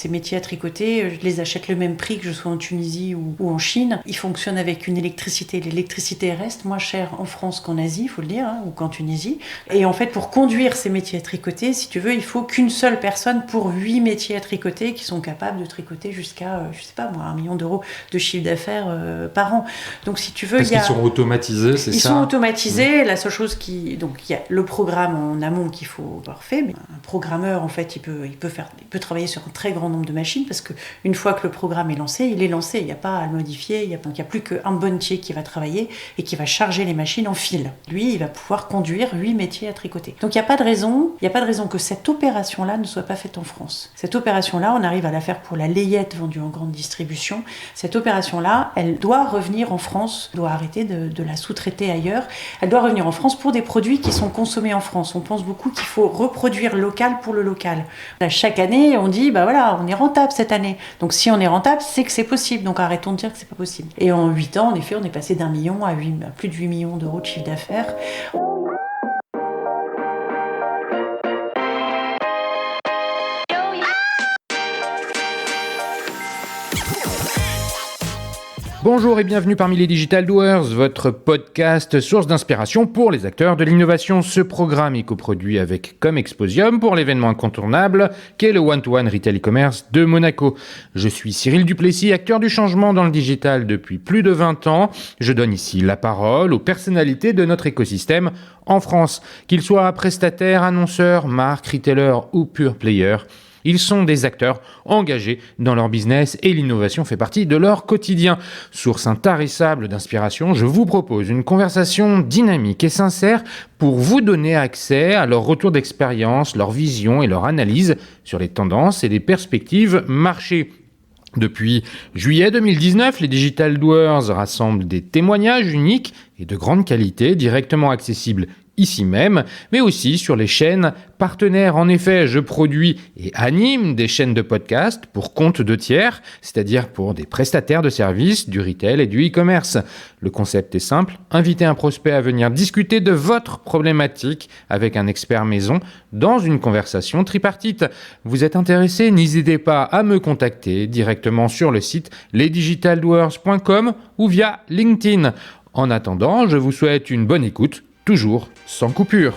Ces métiers à tricoter, je les achète le même prix que je sois en Tunisie ou en Chine. Ils fonctionnent avec une électricité. L'électricité reste moins chère en France qu'en Asie, il faut le dire, ou qu'en Tunisie. Et en fait, pour conduire ces métiers à tricoter, si tu veux, il faut qu'une seule personne pour 8 métiers à tricoter qui sont capables de tricoter jusqu'à, 1 million d'euros de chiffre d'affaires par an. Donc si tu veux, parce qu'ils sont automatisés, c'est ça ? Ils sont automatisés. La seule chose donc il y a le programme en amont qu'il faut avoir fait. Mais un programmeur, en fait, il peut travailler sur un très grand nombre de machines parce qu'une fois que le programme est lancé, il est lancé. Il n'y a pas à le modifier. Il n'y a plus qu'un bonnetier qui va travailler et qui va charger les machines en fil. Lui, il va pouvoir conduire 8 métiers à tricoter. Donc il n'y a pas de raison que cette opération-là ne soit pas faite en France. Cette opération-là, on arrive à la faire pour la layette vendue en grande distribution. Cette opération-là, elle doit revenir en France, doit arrêter de la sous-traiter ailleurs. Elle doit revenir en France pour des produits qui sont consommés en France. On pense beaucoup qu'il faut reproduire local pour le local. Là, chaque année, on dit, on est rentable cette année. Donc si on est rentable, c'est que c'est possible. Donc arrêtons de dire que c'est pas possible. Et en 8 ans, en effet, on est passé d'1 million à plus de 8 millions d'euros de chiffre d'affaires. Bonjour et bienvenue parmi les Digital Doers, votre podcast source d'inspiration pour les acteurs de l'innovation. Ce programme est coproduit avec Comexposium pour l'événement incontournable qu'est le One-to-One Retail e-commerce de Monaco. Je suis Cyril Duplessis, acteur du changement dans le digital depuis plus de 20 ans. Je donne ici la parole aux personnalités de notre écosystème en France, qu'ils soient prestataires, annonceurs, marques, retailers ou pure players. Ils sont des acteurs engagés dans leur business et l'innovation fait partie de leur quotidien. Source intarissable d'inspiration, je vous propose une conversation dynamique et sincère pour vous donner accès à leur retour d'expérience, leur vision et leur analyse sur les tendances et les perspectives marché. Depuis juillet 2019, les Digital Doers rassemblent des témoignages uniques et de grande qualité directement accessibles ici même, mais aussi sur les chaînes partenaires. En effet, je produis et anime des chaînes de podcast pour compte de tiers, c'est-à-dire pour des prestataires de services, du retail et du e-commerce. Le concept est simple, inviter un prospect à venir discuter de votre problématique avec un expert maison dans une conversation tripartite. Vous êtes intéressé? N'hésitez pas à me contacter directement sur le site lesdigitaldoers.com ou via LinkedIn. En attendant, je vous souhaite une bonne écoute, toujours sans coupure.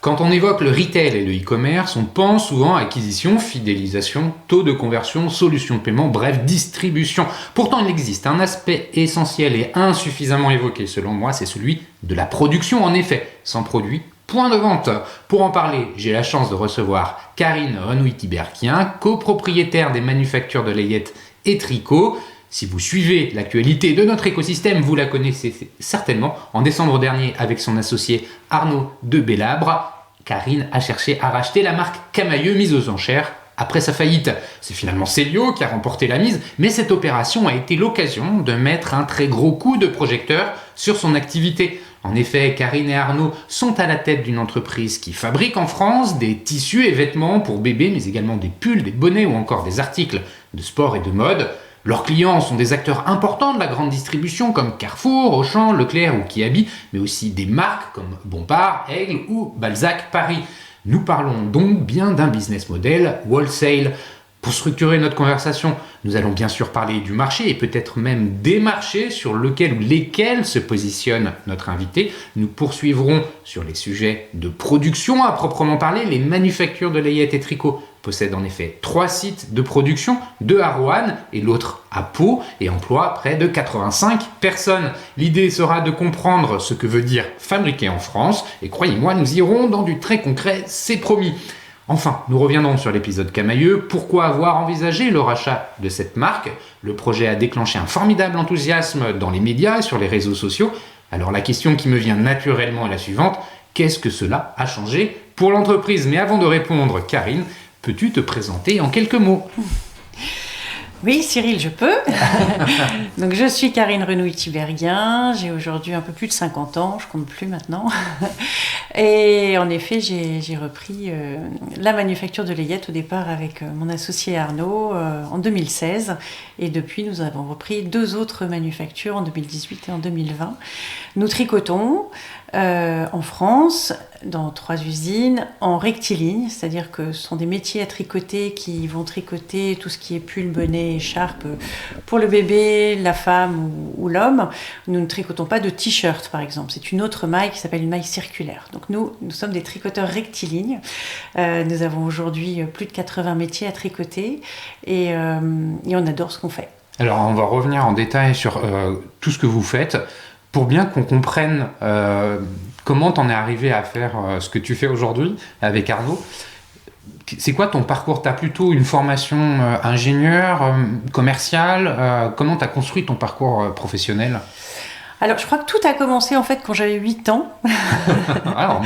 Quand on évoque le retail et le e-commerce, on pense souvent à acquisition, fidélisation, taux de conversion, solution de paiement, bref, distribution. Pourtant, il existe un aspect essentiel et insuffisamment évoqué, selon moi, c'est celui de la production. En effet, sans produit, point de vente. Pour en parler, j'ai la chance de recevoir Karine Renouy-Tiberghien, copropriétaire des manufactures de layette et tricot. Si vous suivez l'actualité de notre écosystème, vous la connaissez certainement. En décembre dernier, avec son associé Arnaud de Bellabre, Karine a cherché à racheter la marque Camaïeu mise aux enchères après sa faillite. C'est finalement Célio qui a remporté la mise, mais cette opération a été l'occasion de mettre un très gros coup de projecteur sur son activité. En effet, Karine et Arnaud sont à la tête d'une entreprise qui fabrique en France des tissus et vêtements pour bébés, mais également des pulls, des bonnets ou encore des articles de sport et de mode. Leurs clients sont des acteurs importants de la grande distribution comme Carrefour, Auchan, Leclerc ou Kiabi, mais aussi des marques comme Bompard, Aigle ou Balzac Paris. Nous parlons donc bien d'un business model wholesale. Pour structurer notre conversation, nous allons bien sûr parler du marché et peut-être même des marchés sur lequel ou lesquels se positionne notre invité. Nous poursuivrons sur les sujets de production à proprement parler. Les manufactures de layette et tricot possèdent en effet 3 sites de production, 2 à Roanne et l'autre à Pau, et emploient près de 85 personnes. L'idée sera de comprendre ce que veut dire fabriquer en France, et croyez-moi, nous irons dans du très concret, c'est promis. Enfin, nous reviendrons sur l'épisode Camaïeu. Pourquoi avoir envisagé le rachat de cette marque? Le projet a déclenché un formidable enthousiasme dans les médias et sur les réseaux sociaux. Alors la question qui me vient naturellement est la suivante. Qu'est-ce que cela a changé pour l'entreprise? Mais avant de répondre, Karine, peux-tu te présenter en quelques mots? Oui, Cyril, je peux. Donc, je suis Karine Renouy-Tiberghien. J'ai aujourd'hui un peu plus de 50 ans. Je compte plus maintenant. Et en effet, j'ai repris la manufacture de layette au départ avec mon associé Arnaud en 2016. Et depuis, nous avons repris 2 autres manufactures en 2018 et en 2020. Nous tricotons en France, dans 3 usines, en rectiligne, c'est-à-dire que ce sont des métiers à tricoter qui vont tricoter tout ce qui est pull, bonnet, écharpe pour le bébé, la femme ou l'homme. Nous ne tricotons pas de t-shirt, par exemple. C'est une autre maille qui s'appelle une maille circulaire. Donc nous sommes des tricoteurs rectilignes. Nous avons aujourd'hui plus de 80 métiers à tricoter et on adore ce qu'on fait. Alors, on va revenir en détail sur tout ce que vous faites. Pour bien qu'on comprenne comment t'en es arrivé à faire ce que tu fais aujourd'hui avec Arnaud, c'est quoi ton parcours? T'as plutôt une formation ingénieur, commercial, comment t'as construit ton parcours professionnel? Alors, je crois que tout a commencé en fait quand j'avais 8 ans. Alors,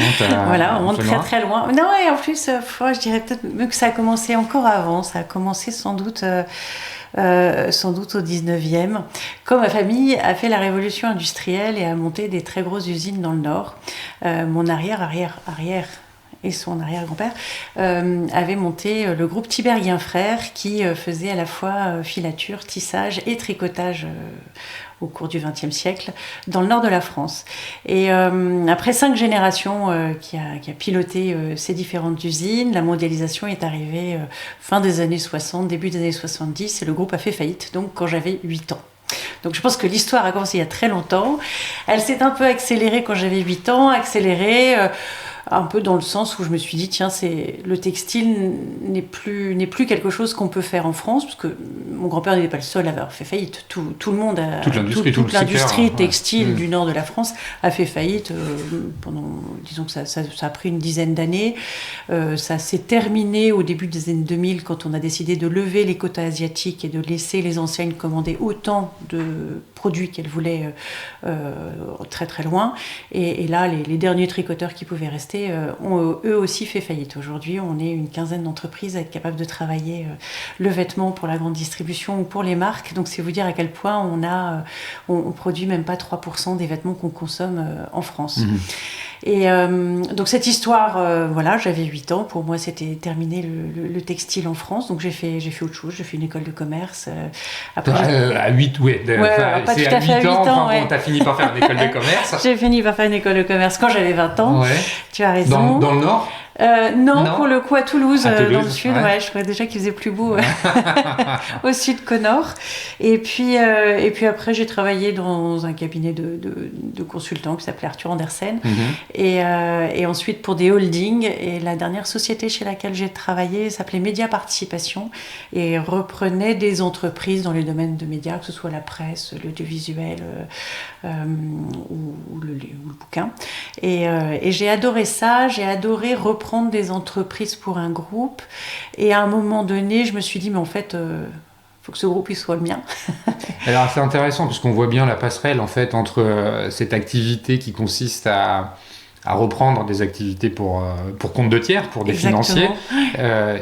on monte très très loin. Non, et en plus, je dirais peut-être même que ça a commencé encore avant. Ça a commencé sans doute au 19e, quand ma famille a fait la révolution industrielle et a monté des très grosses usines dans le Nord. Mon arrière et son arrière-grand-père avaient monté le groupe Tiberghien Frères qui faisait à la fois filature, tissage et tricotage au cours du XXe siècle dans le nord de la France. Et après 5 générations qui a piloté ces différentes usines, la mondialisation est arrivée fin des années 60, début des années 70 et le groupe a fait faillite, donc quand j'avais 8 ans. Donc je pense que l'histoire a commencé il y a très longtemps. Elle s'est un peu accélérée quand j'avais 8 ans, un peu dans le sens où je me suis dit, tiens, le textile n'est plus quelque chose qu'on peut faire en France, parce que mon grand-père n'était pas le seul à avoir fait faillite. Tout le monde, toute l'industrie textile du nord de la France a fait faillite pendant, disons que ça a pris une dizaine d'années. Ça s'est terminé au début des années 2000 quand on a décidé de lever les quotas asiatiques et de laisser les enseignes commander autant de produits qu'elles voulaient très très loin. Et là, les derniers tricoteurs qui pouvaient rester ont eux aussi fait faillite. Aujourd'hui, on est une quinzaine d'entreprises à être capables de travailler le vêtement pour la grande distribution ou pour les marques. Donc, c'est vous dire à quel point on produit même pas 3% des vêtements qu'on consomme en France. Mmh. Et donc cette histoire, j'avais 8 ans. Pour moi, c'était terminer le textile en France. Donc j'ai fait autre chose. J'ai fait une école de commerce. À 8, oui. Pas tout à fait à 8 ans. Bon, t'as fini par faire une école de commerce. J'ai fini par faire une école de commerce quand j'avais 20 ans. Ouais. Tu as raison. Dans le Nord ? Non, pour le coup à Toulouse, dans le sud. Ouais, je trouvais déjà qu'il faisait plus beau au sud qu'au nord. Et puis après, j'ai travaillé dans un cabinet de consultants qui s'appelait Arthur Andersen. Mm-hmm. Et ensuite pour des holdings. Et la dernière société chez laquelle j'ai travaillé s'appelait Média Participation et reprenait des entreprises dans les domaines de médias, que ce soit la presse, l'audiovisuel ou le bouquin. Et j'ai adoré ça. J'ai adoré reprendre des entreprises pour un groupe. Et à un moment donné, je me suis dit, mais en fait, faut que ce groupe il soit le mien. Alors c'est intéressant parce qu'on voit bien la passerelle en fait entre cette activité qui consiste à reprendre des activités pour compte de tiers, pour des Exactement. Financiers,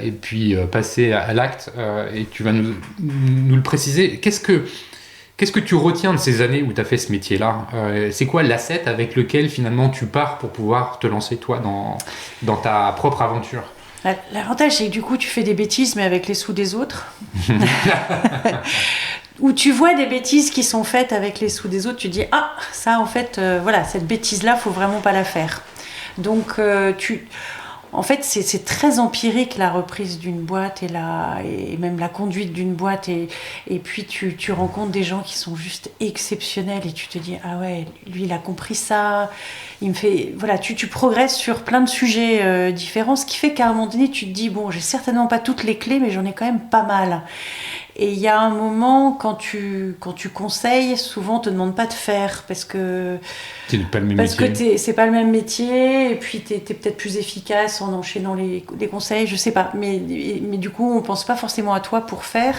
et puis passer à l'acte. Et tu vas nous le préciser. Qu'est-ce que tu retiens de ces années où tu as fait ce métier-là ? C'est quoi l'asset avec lequel finalement tu pars pour pouvoir te lancer toi dans ta propre aventure ? L'avantage, c'est que du coup, tu fais des bêtises, mais avec les sous des autres. Ou tu vois des bêtises qui sont faites avec les sous des autres, tu dis, ah, ça, en fait, cette bêtise-là, faut vraiment pas la faire. Donc, en fait, c'est très empirique la reprise d'une boîte et même la conduite d'une boîte. Et puis, tu rencontres des gens qui sont juste exceptionnels et tu te dis, ah ouais, lui, il a compris ça. Il me fait... Voilà, tu progresses sur plein de sujets différents, ce qui fait qu'à un moment donné, tu te dis, bon, j'ai certainement pas toutes les clés, mais j'en ai quand même pas mal. Et il y a un moment, quand tu conseilles, souvent on te demande pas de faire parce que c'est pas le même métier. C'est pas le même métier et puis t'es peut-être plus efficace en enchaînant les conseils, je sais pas. Mais du coup, on pense pas forcément à toi pour faire.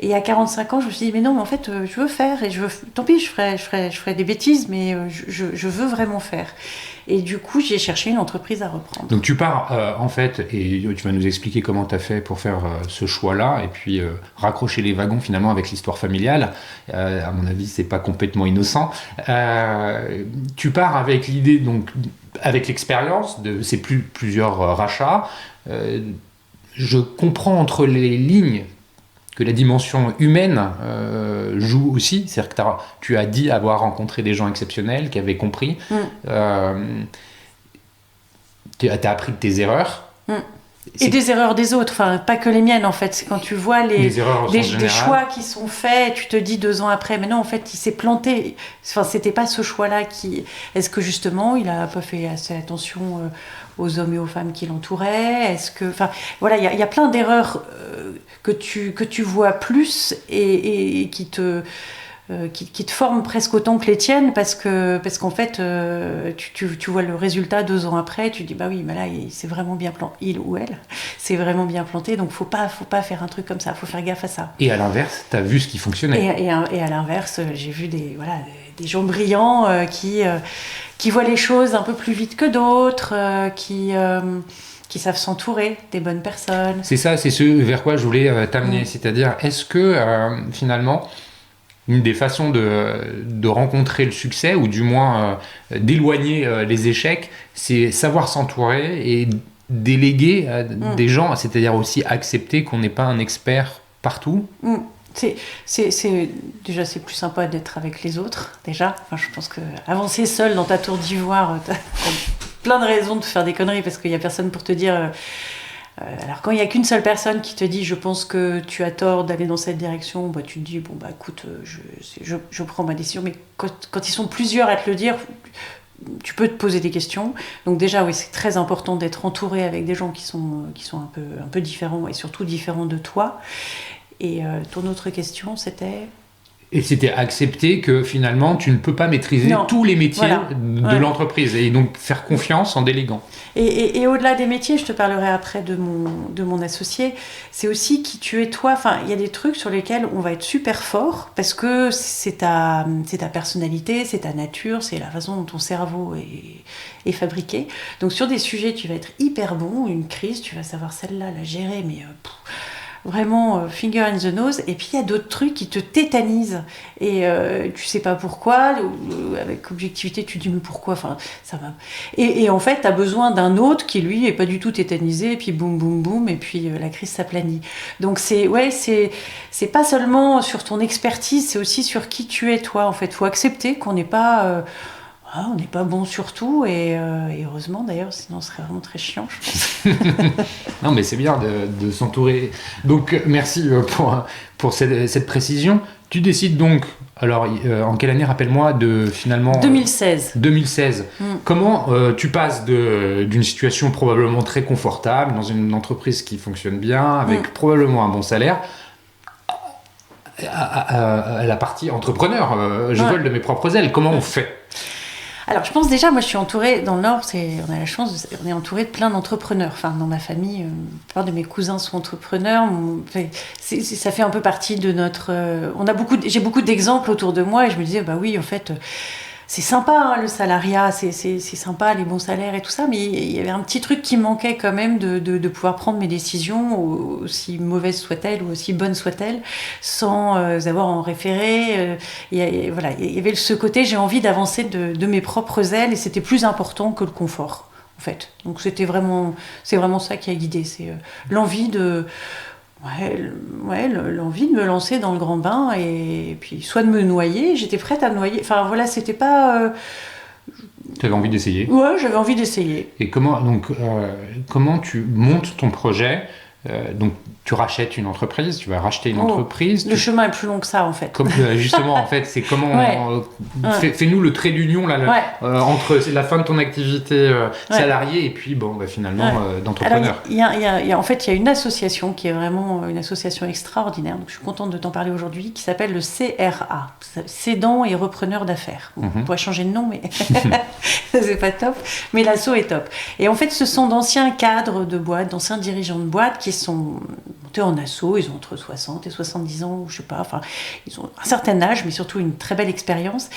Et à 45 ans, je me suis dit, mais non, mais en fait, je veux faire, et tant pis, je ferai des bêtises, mais je veux vraiment faire. Et du coup, j'ai cherché une entreprise à reprendre. Donc tu pars en fait, et tu vas nous expliquer comment tu as fait pour faire ce choix-là, et puis raccrocher les wagons finalement avec l'histoire familiale. À mon avis, c'est pas complètement innocent. Tu pars avec l'idée, donc avec l'expérience de ces plusieurs rachats. Je comprends entre les lignes que la dimension humaine joue aussi, c'est-à-dire que tu as dit avoir rencontré des gens exceptionnels qui avaient compris. Tu as appris de tes erreurs. Et des erreurs des autres, enfin pas que les miennes en fait. C'est quand tu vois des choix qui sont faits, tu te dis 2 ans après, mais non en fait il s'est planté. Enfin c'était pas ce choix-là qui. Est-ce que justement il a pas fait assez attention aux hommes et aux femmes qui l'entouraient? Est-ce que, enfin voilà, il y a plein d'erreurs que tu vois plus et qui te forment presque autant que les tiennes parce qu'en fait tu vois le résultat 2 ans après, tu dis bah oui mais là il s'est vraiment bien planté, il ou elle s'est vraiment bien planté, donc faut pas faire un truc comme ça, faut faire gaffe à ça. Et à l'inverse, t'as vu ce qui fonctionnait. Et à l'inverse, j'ai vu des gens brillants qui voient les choses un peu plus vite que d'autres, qui savent s'entourer des bonnes personnes. C'est ça, c'est ce vers quoi je voulais t'amener, c'est-à-dire est-ce que finalement une des façons de rencontrer le succès, ou du moins d'éloigner les échecs, c'est savoir s'entourer et déléguer à des gens, c'est-à-dire aussi accepter qu'on n'est pas un expert partout. Déjà, c'est plus sympa d'être avec les autres, déjà. Enfin, je pense que avancer seul dans ta tour d'ivoire, t'as plein de raisons de faire des conneries parce qu'il n'y a personne pour te dire... alors quand il n'y a qu'une seule personne qui te dit je pense que tu as tort d'aller dans cette direction, bah, tu te dis bon bah écoute je prends ma décision, mais quand ils sont plusieurs à te le dire, tu peux te poser des questions. Donc déjà oui, c'est très important d'être entouré avec des gens qui sont un peu différents, et surtout différents de toi. Et ton autre question c'était... Et c'était accepter que finalement tu ne peux pas maîtriser tous les métiers de l'entreprise, et donc faire confiance en déléguant. Et au-delà des métiers, je te parlerai après de mon associé, c'est aussi qui tu es toi. Enfin, il y a des trucs sur lesquels on va être super fort parce que c'est ta personnalité, c'est ta nature, c'est la façon dont ton cerveau est fabriqué. Donc sur des sujets, tu vas être hyper bon. Une crise, tu vas savoir celle-là la gérer, mais... vraiment finger in the nose. Et puis il y a d'autres trucs qui te tétanisent et tu sais pas pourquoi, avec objectivité tu te dis mais pourquoi, enfin ça va, et en fait t'as besoin d'un autre qui lui est pas du tout tétanisé, et puis boum boum boum, et puis la crise s'aplanit. Donc c'est pas seulement sur ton expertise, c'est aussi sur qui tu es toi. En fait faut accepter qu'on n'est pas on n'est pas bon sur tout, et heureusement d'ailleurs, sinon ce serait vraiment très chiant, je pense. Non, mais c'est bien de s'entourer. Donc, merci pour cette précision. Tu décides donc, alors en quelle année, rappelle-moi, finalement... 2016. 2016. Comment tu passes d'une situation probablement très confortable, dans une entreprise qui fonctionne bien, avec probablement un bon salaire, à la partie entrepreneur, je vole de mes propres ailes. Comment on fait ? Alors, je pense déjà, moi, je suis entourée, dans le Nord, on a la chance, on est entouré de plein d'entrepreneurs. Enfin, dans ma famille, la plupart de mes cousins sont entrepreneurs. Ça fait un peu partie de notre... j'ai beaucoup d'exemples autour de moi, et je me disais, bah oui, en fait... c'est sympa hein, le salariat, c'est sympa les bons salaires et tout ça, mais il y avait un petit truc qui manquait quand même de pouvoir prendre mes décisions, aussi mauvaises soient-elles ou aussi bonnes soient-elles, sans avoir à en référer. Il y avait ce côté, j'ai envie d'avancer de mes propres ailes, et c'était plus important que le confort, en fait. Donc c'est vraiment ça qui a guidé, c'est l'envie de... l'envie de me lancer dans le grand bain, et puis soit de me noyer, j'étais prête à me noyer, enfin voilà, c'était pas... Tu avais envie d'essayer ? Ouais, j'avais envie d'essayer. Et comment tu montes ton projet ? Donc tu rachètes une entreprise, tu vas racheter une entreprise. Le chemin est plus long que ça en fait. Justement, en fait, c'est comment... Fais-nous le trait d'union là, entre la fin de ton activité salariée et puis finalement d'entrepreneur. En fait, il y a une association qui est vraiment une association extraordinaire, donc je suis contente de t'en parler aujourd'hui, qui s'appelle le CRA, Cédants et Repreneurs d'Affaires. On pourrait changer de nom, mais c'est pas top. Mais l'asso est top. Et en fait, ce sont d'anciens cadres de boîtes, d'anciens dirigeants de boîtes qui sont montés en asso, ils ont entre 60 et 70 ans, je sais pas, enfin, ils ont un certain âge, mais surtout une très belle expérience.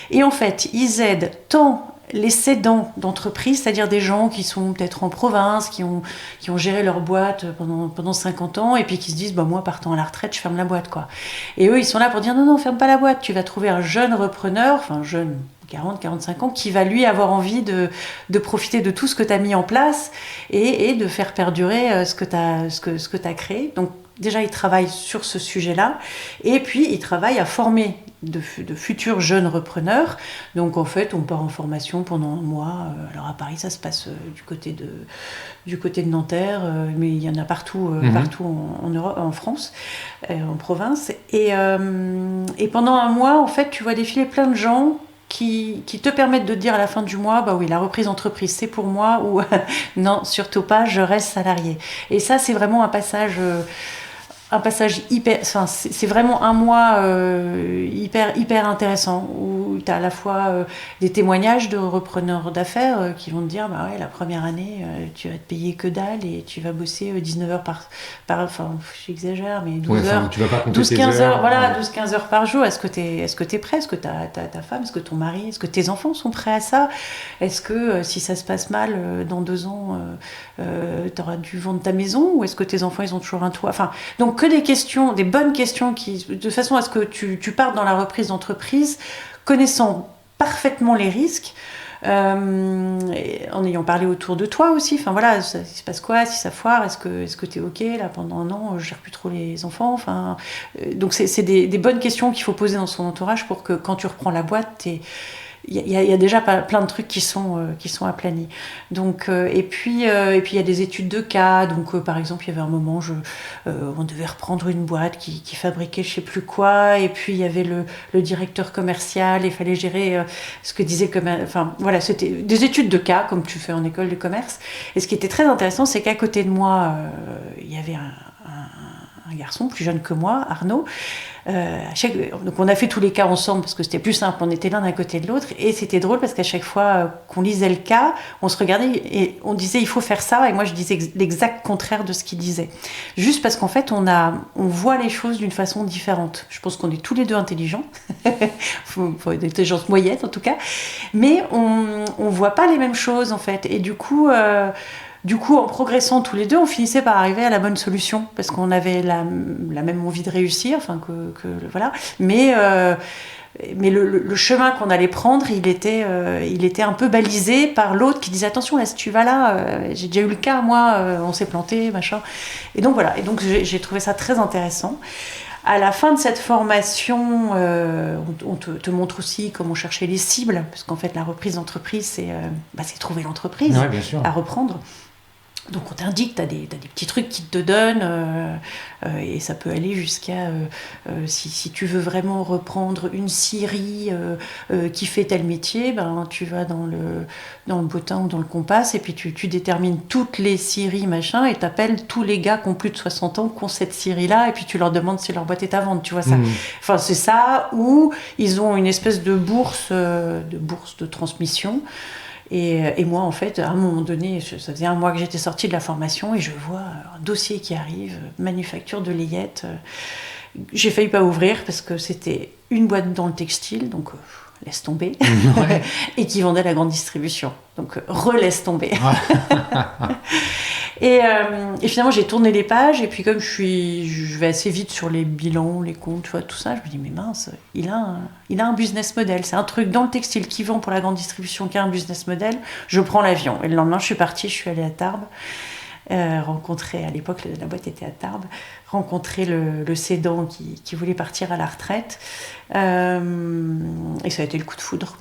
Et en fait, ils aident tant les cédants d'entreprise, c'est-à-dire des gens qui sont peut-être en province, qui ont géré leur boîte pendant 50 ans, et puis qui se disent, moi, partant à la retraite, je ferme la boîte, quoi. Et eux, ils sont là pour dire, non, ferme pas la boîte, tu vas trouver un jeune repreneur, enfin, jeune, 40, 45 ans, qui va lui avoir envie de profiter de tout ce que tu as mis en place et de faire perdurer ce que tu as créé. Donc, déjà, ils travaillent sur ce sujet-là, et puis ils travaillent à former de futurs jeunes repreneurs. Donc en fait, on part en formation pendant un mois. Alors à Paris, ça se passe du côté de Nanterre, mais il y en a partout, en Europe, en France, en province. Et pendant un mois, en fait, tu vois défiler plein de gens qui te permettent de dire à la fin du mois, oui, la reprise d'entreprise, c'est pour moi, ou non, surtout pas, je reste salarié. Et ça, c'est vraiment un passage hyper, enfin, c'est vraiment un mois hyper intéressant où tu as à la fois des témoignages de repreneurs d'affaires qui vont te dire la première année tu vas te payer que dalle et tu vas bosser 19 heures par enfin j'exagère mais 12 heures, tu vas pas compter 12-15 heures, ouais. 12-15 heures par jour. Est-ce que t'es prêt? Est-ce que ta femme, est-ce que ton mari, est-ce que tes enfants sont prêts à ça? Est-ce que si ça se passe mal dans 2 ans t'auras dû vendre ta maison, ou est-ce que tes enfants ils ont toujours un toit? Enfin, donc que des questions, des bonnes questions de façon à ce que tu partes dans la reprise d'entreprise connaissant parfaitement les risques, en ayant parlé autour de toi aussi. Enfin voilà, il se passe quoi si ça foire? Est-ce que t'es ok là pendant un an? Je gère plus trop les enfants. Enfin, donc c'est des bonnes questions qu'il faut poser dans son entourage pour que quand tu reprends la boîte, il y a déjà plein de trucs qui sont aplanis. Donc, et puis il y a des études de cas. Donc, par exemple, il y avait un moment, on devait reprendre une boîte qui fabriquait je sais plus quoi. Et puis, il y avait le directeur commercial. Il fallait gérer ce que disait enfin, voilà, c'était des études de cas, comme tu fais en école de commerce. Et ce qui était très intéressant, c'est qu'à côté de moi, il y avait un garçon plus jeune que moi, Arnaud. Donc on a fait tous les cas ensemble parce que c'était plus simple, on était l'un à côté de l'autre, et c'était drôle parce qu'à chaque fois qu'on lisait le cas, on se regardait et on disait il faut faire ça, et moi je disais l'exact contraire de ce qu'il disait, juste parce qu'en fait on voit les choses d'une façon différente. Je pense qu'on est tous les deux intelligents, faut une intelligence moyenne en tout cas, mais on voit pas les mêmes choses en fait, et du coup, en progressant tous les deux, on finissait par arriver à la bonne solution, parce qu'on avait la même envie de réussir, enfin voilà. Mais le chemin qu'on allait prendre, il était un peu balisé par l'autre qui disait attention là, si tu vas là, j'ai déjà eu le cas, moi, on s'est planté, machin. Et donc voilà. Et donc j'ai trouvé ça très intéressant. À la fin de cette formation, on te montre aussi comment chercher les cibles, parce qu'en fait la reprise d'entreprise, c'est trouver l'entreprise à reprendre. Donc on t'indique, t'as des petits trucs qui te donnent, et ça peut aller jusqu'à si tu veux vraiment reprendre une scierie qui fait tel métier, tu vas dans le bottin ou dans le compas, et puis tu détermines toutes les scieries machin, et t'appelles tous les gars qui ont plus de 60 ans qui ont cette scierie-là, et puis tu leur demandes si leur boîte est à vendre, tu vois ça. Enfin c'est ça, ou ils ont une espèce de bourse de transmission. Et moi, en fait, à un moment donné, ça faisait un mois que j'étais sortie de la formation et je vois un dossier qui arrive, manufacture de layette. J'ai failli pas ouvrir parce que c'était une boîte dans le textile, donc laisse tomber, ouais. Et qui vendait la grande distribution, donc relaisse tomber. Ouais. Et finalement, j'ai tourné les pages, et puis comme je vais assez vite sur les bilans, les comptes, tu vois, tout ça, je me dis, mais mince, il a un business model. C'est un truc dans le textile qui vend pour la grande distribution qui a un business model. Je prends l'avion. Et le lendemain, je suis partie, je suis allée à Tarbes, rencontrer, à l'époque, la boîte était à Tarbes, rencontrer le cédant qui voulait partir à la retraite. Et ça a été le coup de foudre.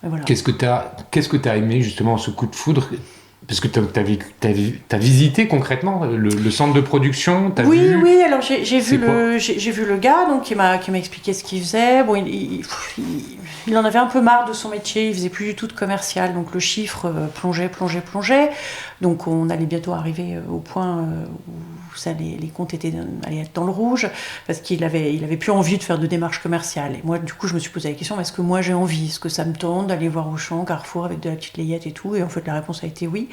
Et voilà. Qu'est-ce que t'as aimé, justement, ce coup de foudre ? Parce que t'as visité concrètement le centre de production, Oui, alors j'ai vu le gars donc qui m'a expliqué ce qu'il faisait. Bon, il en avait un peu marre de son métier, il faisait plus du tout de commercial, donc le chiffre plongeait. Donc on allait bientôt arriver au point où ça, les comptes allaient être dans le rouge, parce qu'il avait plus envie de faire de démarches commerciales. Et moi, du coup, je me suis posé la question, est-ce que moi j'ai envie? Est-ce que ça me tente d'aller voir Auchan, Carrefour avec de la petite layette et tout? Et en fait, la réponse a été oui.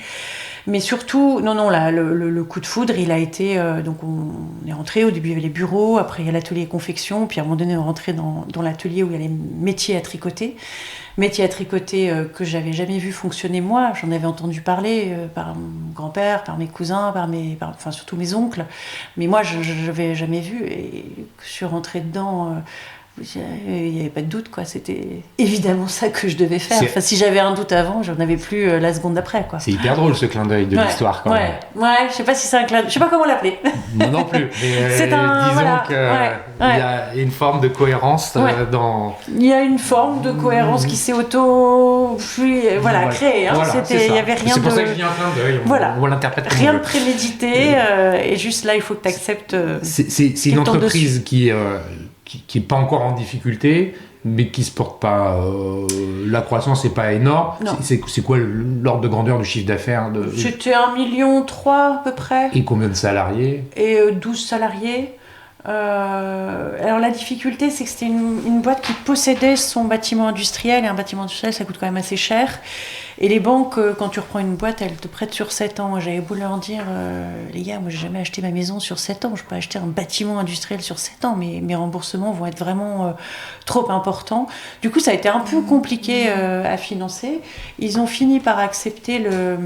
Mais surtout, non, là, le coup de foudre, il a été... donc on est rentré, au début il y avait les bureaux, après il y a l'atelier confection, puis à un moment donné on est rentré dans l'atelier où il y a les métiers à tricoter. Métier à tricoter que j'avais jamais vu fonctionner moi, j'en avais entendu parler par mon grand-père, par mes cousins, enfin surtout mes oncles, mais moi je n'avais jamais vu, et je suis rentrée dedans... il n'y avait pas de doute, quoi. C'était évidemment ça que je devais faire. Enfin, si j'avais un doute avant, j'en avais plus la seconde d'après, quoi. C'est hyper drôle ce clin d'œil de l'histoire, quand même. Ouais, je sais pas si c'est un clin d'œil, je sais pas comment l'appeler. Moi non plus. Mais c'est disons qu'il y a une forme de cohérence dans. Il y a une forme de cohérence qui s'est créée. Hein. Voilà, il y avait rien de. C'est pour ça que je dis un clin d'œil. On l'interprète comme rien de prémédité, et juste là, il faut que tu acceptes. C'est une entreprise qui n'est pas encore en difficulté, mais qui ne se porte pas... la croissance n'est pas énorme. C'est quoi l'ordre de grandeur du chiffre d'affaires C'était 1,3 million à peu près. Et combien de salariés? Et 12 salariés. Alors la difficulté, c'est que c'était une boîte qui possédait son bâtiment industriel, et un bâtiment industriel, ça coûte quand même assez cher. Et les banques, quand tu reprends une boîte, elles te prêtent sur 7 ans. Moi, j'avais beau leur dire, les gars, moi j'ai jamais acheté ma maison sur 7 ans, je peux acheter un bâtiment industriel sur 7 ans, mais mes remboursements vont être vraiment trop importants. Du coup, ça a été un peu compliqué à financer. Ils ont fini par accepter le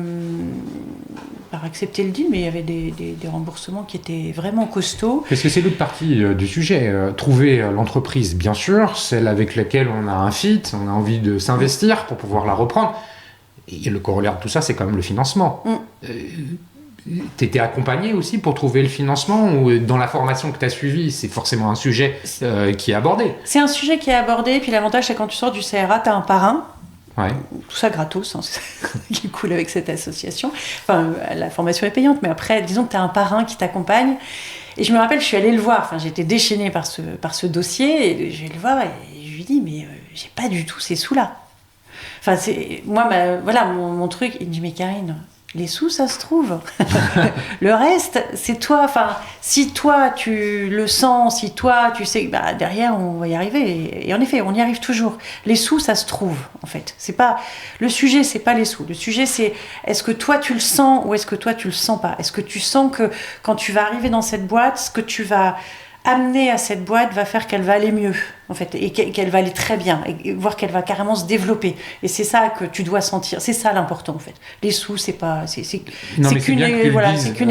deal, mais il y avait des remboursements qui étaient vraiment costauds. Parce que c'est l'autre partie du sujet. Trouver l'entreprise, bien sûr, celle avec laquelle on a un fit, on a envie de s'investir pour pouvoir la reprendre. Et le corollaire de tout ça, c'est quand même le financement. T'étais accompagné aussi pour trouver le financement, ou dans la formation que tu as suivie, c'est forcément un sujet qui est abordé? C'est un sujet qui est abordé, puis l'avantage, c'est quand tu sors du CRA, tu as un parrain. Ouais. Tout ça gratos, hein, c'est ça qui est cool avec cette association. Enfin, la formation est payante, mais après, disons que tu as un parrain qui t'accompagne. Et je me rappelle, je suis allée le voir, enfin, j'ai été déchaînée par ce dossier, et je vais le voir, et je lui dis, mais j'ai pas du tout ces sous-là. Enfin, mon truc, il me dit, mais Karine, les sous, ça se trouve. Le reste, c'est toi. Enfin, si toi, tu le sens, si toi, tu sais, derrière, on va y arriver. Et en effet, on y arrive toujours. Les sous, ça se trouve, en fait. Le sujet, c'est pas les sous. Le sujet, c'est est-ce que toi, tu le sens ou est-ce que toi, tu le sens pas? Est-ce que tu sens que quand tu vas arriver dans cette boîte, ce que tu vas amener à cette boîte va faire qu'elle va aller mieux, en fait, et qu'elle va aller très bien, et voire qu'elle va carrément se développer. Et c'est ça que tu dois sentir. C'est ça l'important, en fait. Les sous, c'est qu'une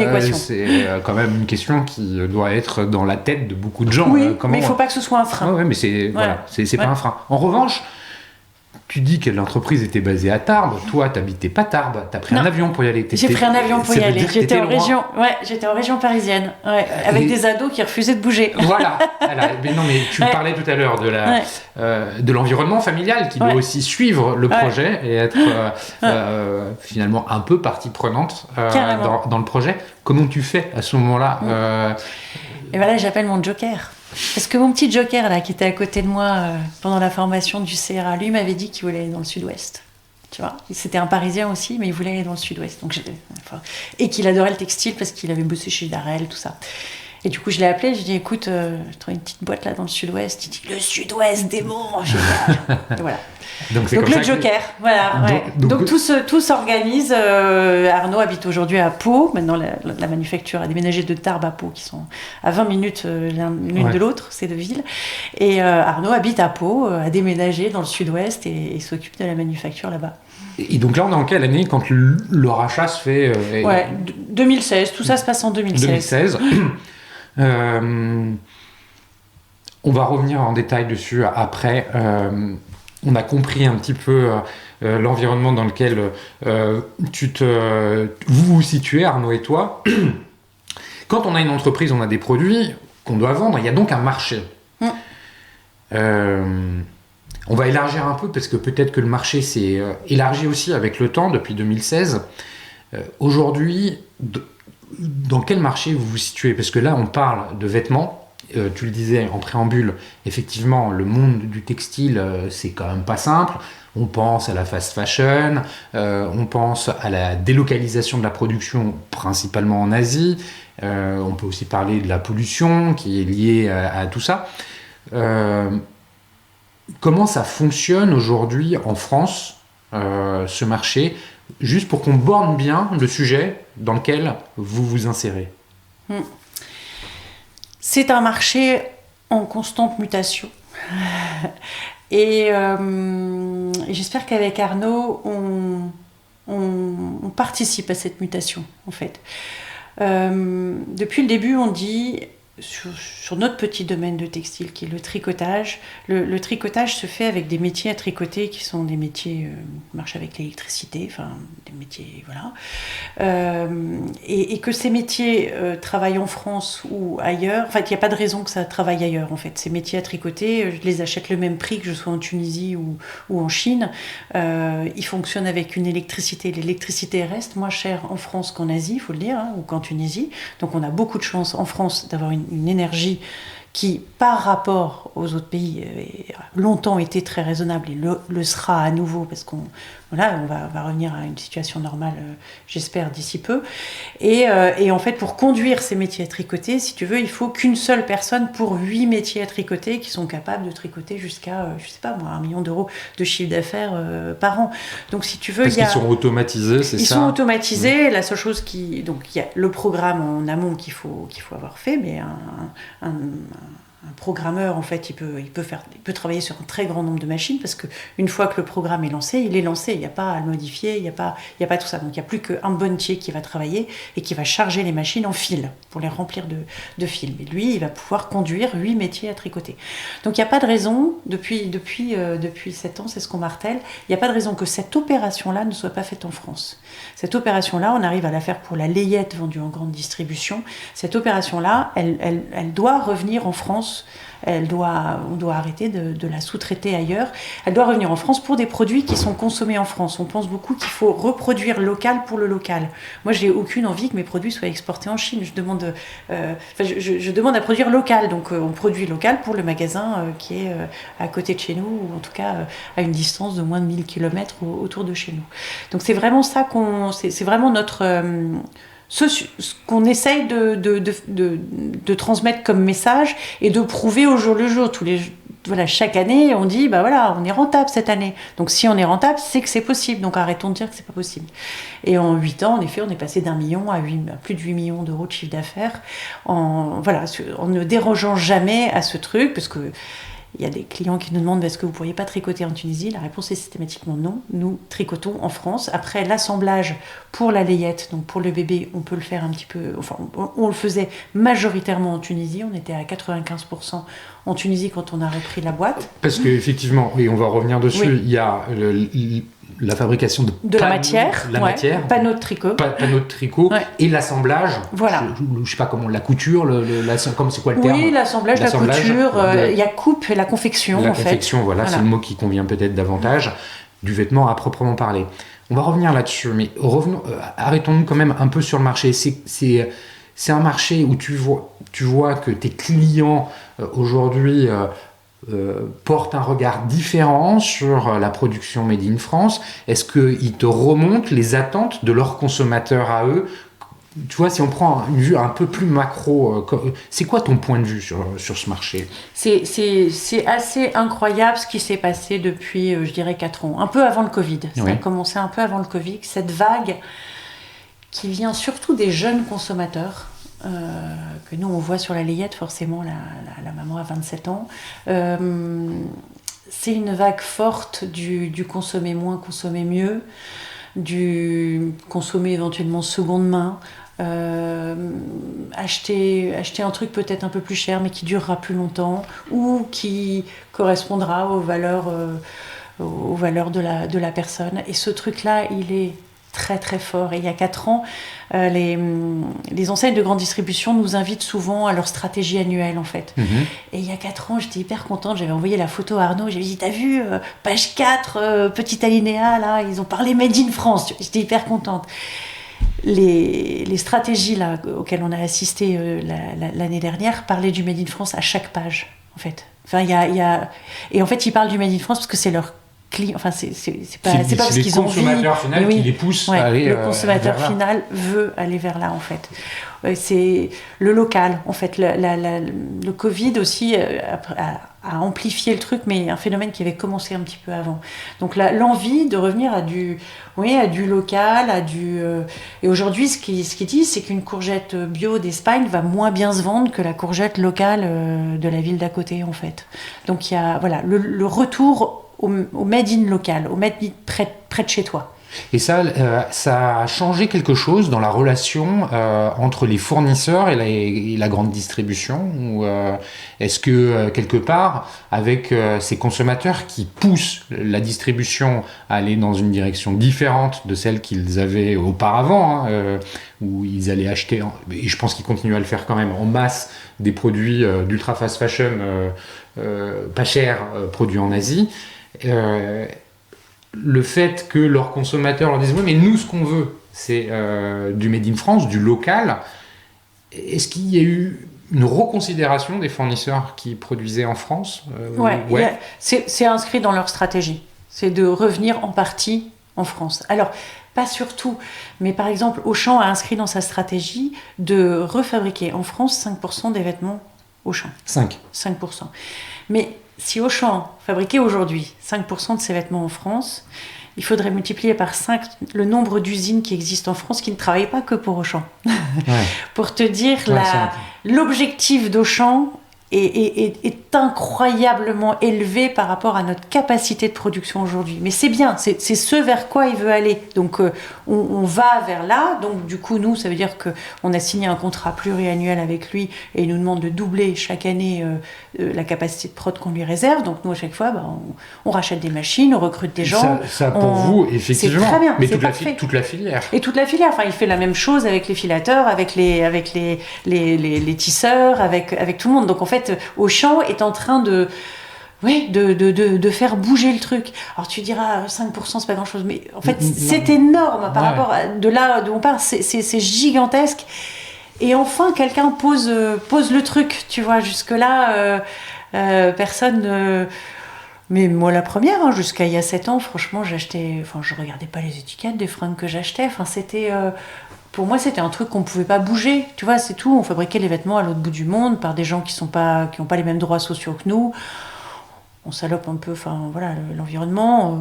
équation. C'est quand même une question qui doit être dans la tête de beaucoup de gens. Oui, mais il ne faut pas que ce soit un frein. Ouais, mais c'est pas un frein. En revanche, tu dis que l'entreprise était basée à Tarbes. Toi, t'habitais pas Tarbes. T'as pris un avion pour y aller. J'ai pris un avion pour y aller. J'étais en région parisienne, avec des ados qui refusaient de bouger. Voilà. Mais tu parlais tout à l'heure de l'environnement familial qui doit aussi suivre le projet et être finalement un peu partie prenante dans le projet. Comment tu fais à ce moment-là Et voilà, j'appelle mon joker. Parce que mon petit joker, là, qui était à côté de moi pendant la formation du CRA, lui m'avait dit qu'il voulait aller dans le sud-ouest. Tu vois, c'était un Parisien aussi, mais il voulait aller dans le sud-ouest. Et qu'il adorait le textile parce qu'il avait bossé chez Darel, tout ça. Et du coup, je l'ai appelé, je lui ai dit, écoute, je trouve une petite boîte là dans le sud-ouest. Il dit, le sud-ouest, démon, génial. Voilà. Donc le joker, voilà. Donc tout s'organise. Arnaud habite aujourd'hui à Pau. Maintenant, la manufacture a déménagé de Tarbes à Pau, qui sont à 20 minutes l'une de l'autre, ces deux villes. Et Arnaud habite à Pau, a déménagé dans le sud-ouest et s'occupe de la manufacture là-bas. Et donc là, on est en quelle année quand le rachat se fait 2016. Tout ça se passe en 2016. On va revenir en détail dessus après. On a compris un petit peu l'environnement dans lequel vous vous situez, Arnaud et toi. Quand on a une entreprise, on a des produits qu'on doit vendre, il y a donc un marché. On va élargir un peu parce que peut-être que le marché s'est élargi aussi avec le temps depuis 2016. Aujourd'hui, dans quel marché vous vous situez? Parce que là, on parle de vêtements. Tu le disais en préambule, effectivement, le monde du textile, c'est quand même pas simple. On pense à la fast fashion, on pense à la délocalisation de la production, principalement en Asie. On peut aussi parler de la pollution qui est liée à tout ça. Comment ça fonctionne aujourd'hui en France, ce marché, juste pour qu'on borne bien le sujet dans lequel vous vous insérez? C'est un marché en constante mutation. Et j'espère qu'avec Arnaud, on participe à cette mutation, en fait. Depuis le début, on dit, sur notre petit domaine de textile, qui est le tricotage, le tricotage se fait avec des métiers à tricoter qui sont des métiers qui marchent avec l'électricité, enfin, des métiers, voilà. Et que ces métiers travaillent en France ou ailleurs, en fait, il n'y a pas de raison que ça travaille ailleurs, en fait. Ces métiers à tricoter, je les achète le même prix que je sois en Tunisie ou en Chine. Ils fonctionnent avec une électricité. L'électricité reste moins chère en France qu'en Asie, il faut le dire, hein, ou qu'en Tunisie. Donc on a beaucoup de chance en France d'avoir une énergie qui, par rapport aux autres pays, a longtemps été très raisonnable et le sera à nouveau parce qu'on va revenir à une situation normale, j'espère, d'ici peu. Et en fait, pour conduire ces métiers à tricoter, si tu veux, il faut qu'une seule personne pour 8 métiers à tricoter qui sont capables de tricoter jusqu'à, je sais pas moi, 1 million d'euros de chiffre d'affaires par an. Donc si tu veux, parce qu'ils sont automatisés, c'est ça? Ils sont automatisés. La seule chose donc il y a le programme en amont qu'il faut avoir fait, mais un programmeur, en fait, il peut travailler sur un très grand nombre de machines parce qu'une fois que le programme est lancé, il est lancé. Il n'y a pas à le modifier, il n'y a pas tout ça. Donc, il n'y a plus qu'un bonnetier qui va travailler et qui va charger les machines en fil pour les remplir de fils. Mais lui, il va pouvoir conduire 8 métiers à tricoter. Donc, il n'y a pas de raison, depuis 7 ans, c'est ce qu'on martèle, il n'y a pas de raison que cette opération-là ne soit pas faite en France. Cette opération-là, on arrive à la faire pour la layette vendue en grande distribution. Cette opération-là, elle doit revenir en France. On doit arrêter de la sous-traiter ailleurs. Elle doit revenir en France pour des produits qui sont consommés en France. On pense beaucoup qu'il faut reproduire local pour le local. Moi, j'ai aucune envie que mes produits soient exportés en Chine. Je demande à produire local. Donc, on produit local pour le magasin qui est à côté de chez nous, ou en tout cas à une distance de moins de 1000 km autour de chez nous. Donc, c'est vraiment ça c'est vraiment notre... ce qu'on essaye de transmettre comme message et de prouver au jour le jour. Chaque année, on dit, on est rentable cette année. Donc si on est rentable, c'est que c'est possible. Donc arrêtons de dire que c'est pas possible. Et en 8 ans, en effet, on est passé d'1 million à plus de 8 millions d'euros de chiffre d'affaires en ne dérogeant jamais à ce truc, parce que il y a des clients qui nous demandent est-ce que vous ne pourriez pas tricoter en Tunisie? La réponse est systématiquement non. Nous tricotons en France. Après, l'assemblage pour la layette, donc pour le bébé, on peut le faire un petit peu... Enfin, on le faisait majoritairement en Tunisie. On était à 95% en Tunisie quand on a repris la boîte. Parce qu'effectivement, et on va revenir dessus, il y a la fabrication de la matière, panneaux de tricot, et l'assemblage. Voilà. Je sais pas comment, la couture, c'est quoi le terme? Oui, l'assemblage, la couture. Il y a coupe et la confection. La confection, voilà, c'est le mot qui convient peut-être davantage du vêtement à proprement parler. On va revenir là-dessus, mais arrêtons-nous quand même un peu sur le marché. C'est un marché où tu vois que tes clients aujourd'hui portent un regard différent sur la production Made in France. Est-ce qu'ils te remontent les attentes de leurs consommateurs à eux? Tu vois, si on prend une vue un peu plus macro, c'est quoi ton point de vue sur ce marché? C'est assez incroyable ce qui s'est passé depuis, je dirais, 4 ans. Un peu avant le Covid. Ça a commencé un peu avant le Covid. Cette vague qui vient surtout des jeunes consommateurs, que nous on voit sur la layette, forcément la maman a 27 ans. C'est une vague forte du consommer moins, consommer mieux, du consommer éventuellement seconde main, acheter un truc peut-être un peu plus cher mais qui durera plus longtemps ou qui correspondra aux valeurs de la personne. Et ce truc-là, il est très très fort. Et il y a 4 ans, les enseignes de grande distribution nous invitent souvent à leur stratégie annuelle, en fait. Et il y a 4 ans, j'étais hyper contente. J'avais envoyé la photo à Arnaud. J'avais dit, t'as vu, page 4, petit alinéa, là, ils ont parlé Made in France. J'étais hyper contente. Les stratégies là, auxquelles on a assisté l'année dernière parlaient du Made in France à chaque page, en fait. Enfin, et en fait, ils parlent du Made in France parce que c'est leur enfin c'est pas parce qu'ils ont envie. C'est le consommateur final qui les pousse à aller le consommateur vers là. final veut aller vers là en fait. C'est le local en fait. Le Covid aussi a amplifié le truc, mais un phénomène qui avait commencé un petit peu avant. Donc l'envie de revenir à du local, et aujourd'hui ce qui dit, c'est qu'une courgette bio d'Espagne va moins bien se vendre que la courgette locale de la ville d'à côté en fait. Donc il y a le retour au made in local, au made in près de chez toi. Et ça a changé quelque chose dans la relation entre les fournisseurs et la grande distribution, ou est-ce que quelque part, avec ces consommateurs qui poussent la distribution à aller dans une direction différente de celle qu'ils avaient auparavant, où ils allaient acheter, et je pense qu'ils continuent à le faire quand même en masse, des produits d'ultra fast fashion pas chers, produits en Asie, le fait que leurs consommateurs leur disent « Oui, mais nous, ce qu'on veut, c'est du Made in France, du local », est-ce qu'il y a eu une reconsidération des fournisseurs qui produisaient en France ? C'est inscrit dans leur stratégie. C'est de revenir en partie en France. Alors, pas surtout, mais par exemple, Auchan a inscrit dans sa stratégie de refabriquer en France 5% des vêtements Auchan. 5%. Mais si Auchan fabriquait aujourd'hui 5% de ses vêtements en France, il faudrait multiplier par 5 le nombre d'usines qui existent en France qui ne travaillent pas que pour Auchan. Pour te dire, l'objectif d'Auchan est incroyablement élevé par rapport à notre capacité de production aujourd'hui. Mais c'est bien, c'est ce vers quoi il veut aller. Donc on va vers là. Donc du coup, nous, ça veut dire qu'on a signé un contrat pluriannuel avec lui et il nous demande de doubler chaque année la capacité de prod qu'on lui réserve. Donc nous, à chaque fois, on rachète des machines, on recrute des gens. Ça pour vous, effectivement. C'est très bien, mais c'est toute la filière. Et toute la filière. Enfin, il fait la même chose avec les filateurs, avec les tisseurs, avec tout le monde. Donc en fait, Auchan est en train de faire bouger le truc. Alors tu diras 5% c'est pas grand chose, mais en fait c'est énorme par rapport à de là d'où on parle, c'est gigantesque. Et enfin quelqu'un pose le truc, tu vois. Jusque là personne. Mais moi la première, jusqu'à il y a 7 ans, franchement je regardais pas les étiquettes des fringues que j'achetais. Enfin c'était pour moi, c'était un truc qu'on ne pouvait pas bouger, tu vois, c'est tout. On fabriquait les vêtements à l'autre bout du monde par des gens qui n'ont pas les mêmes droits sociaux que nous. On salope un peu, l'environnement,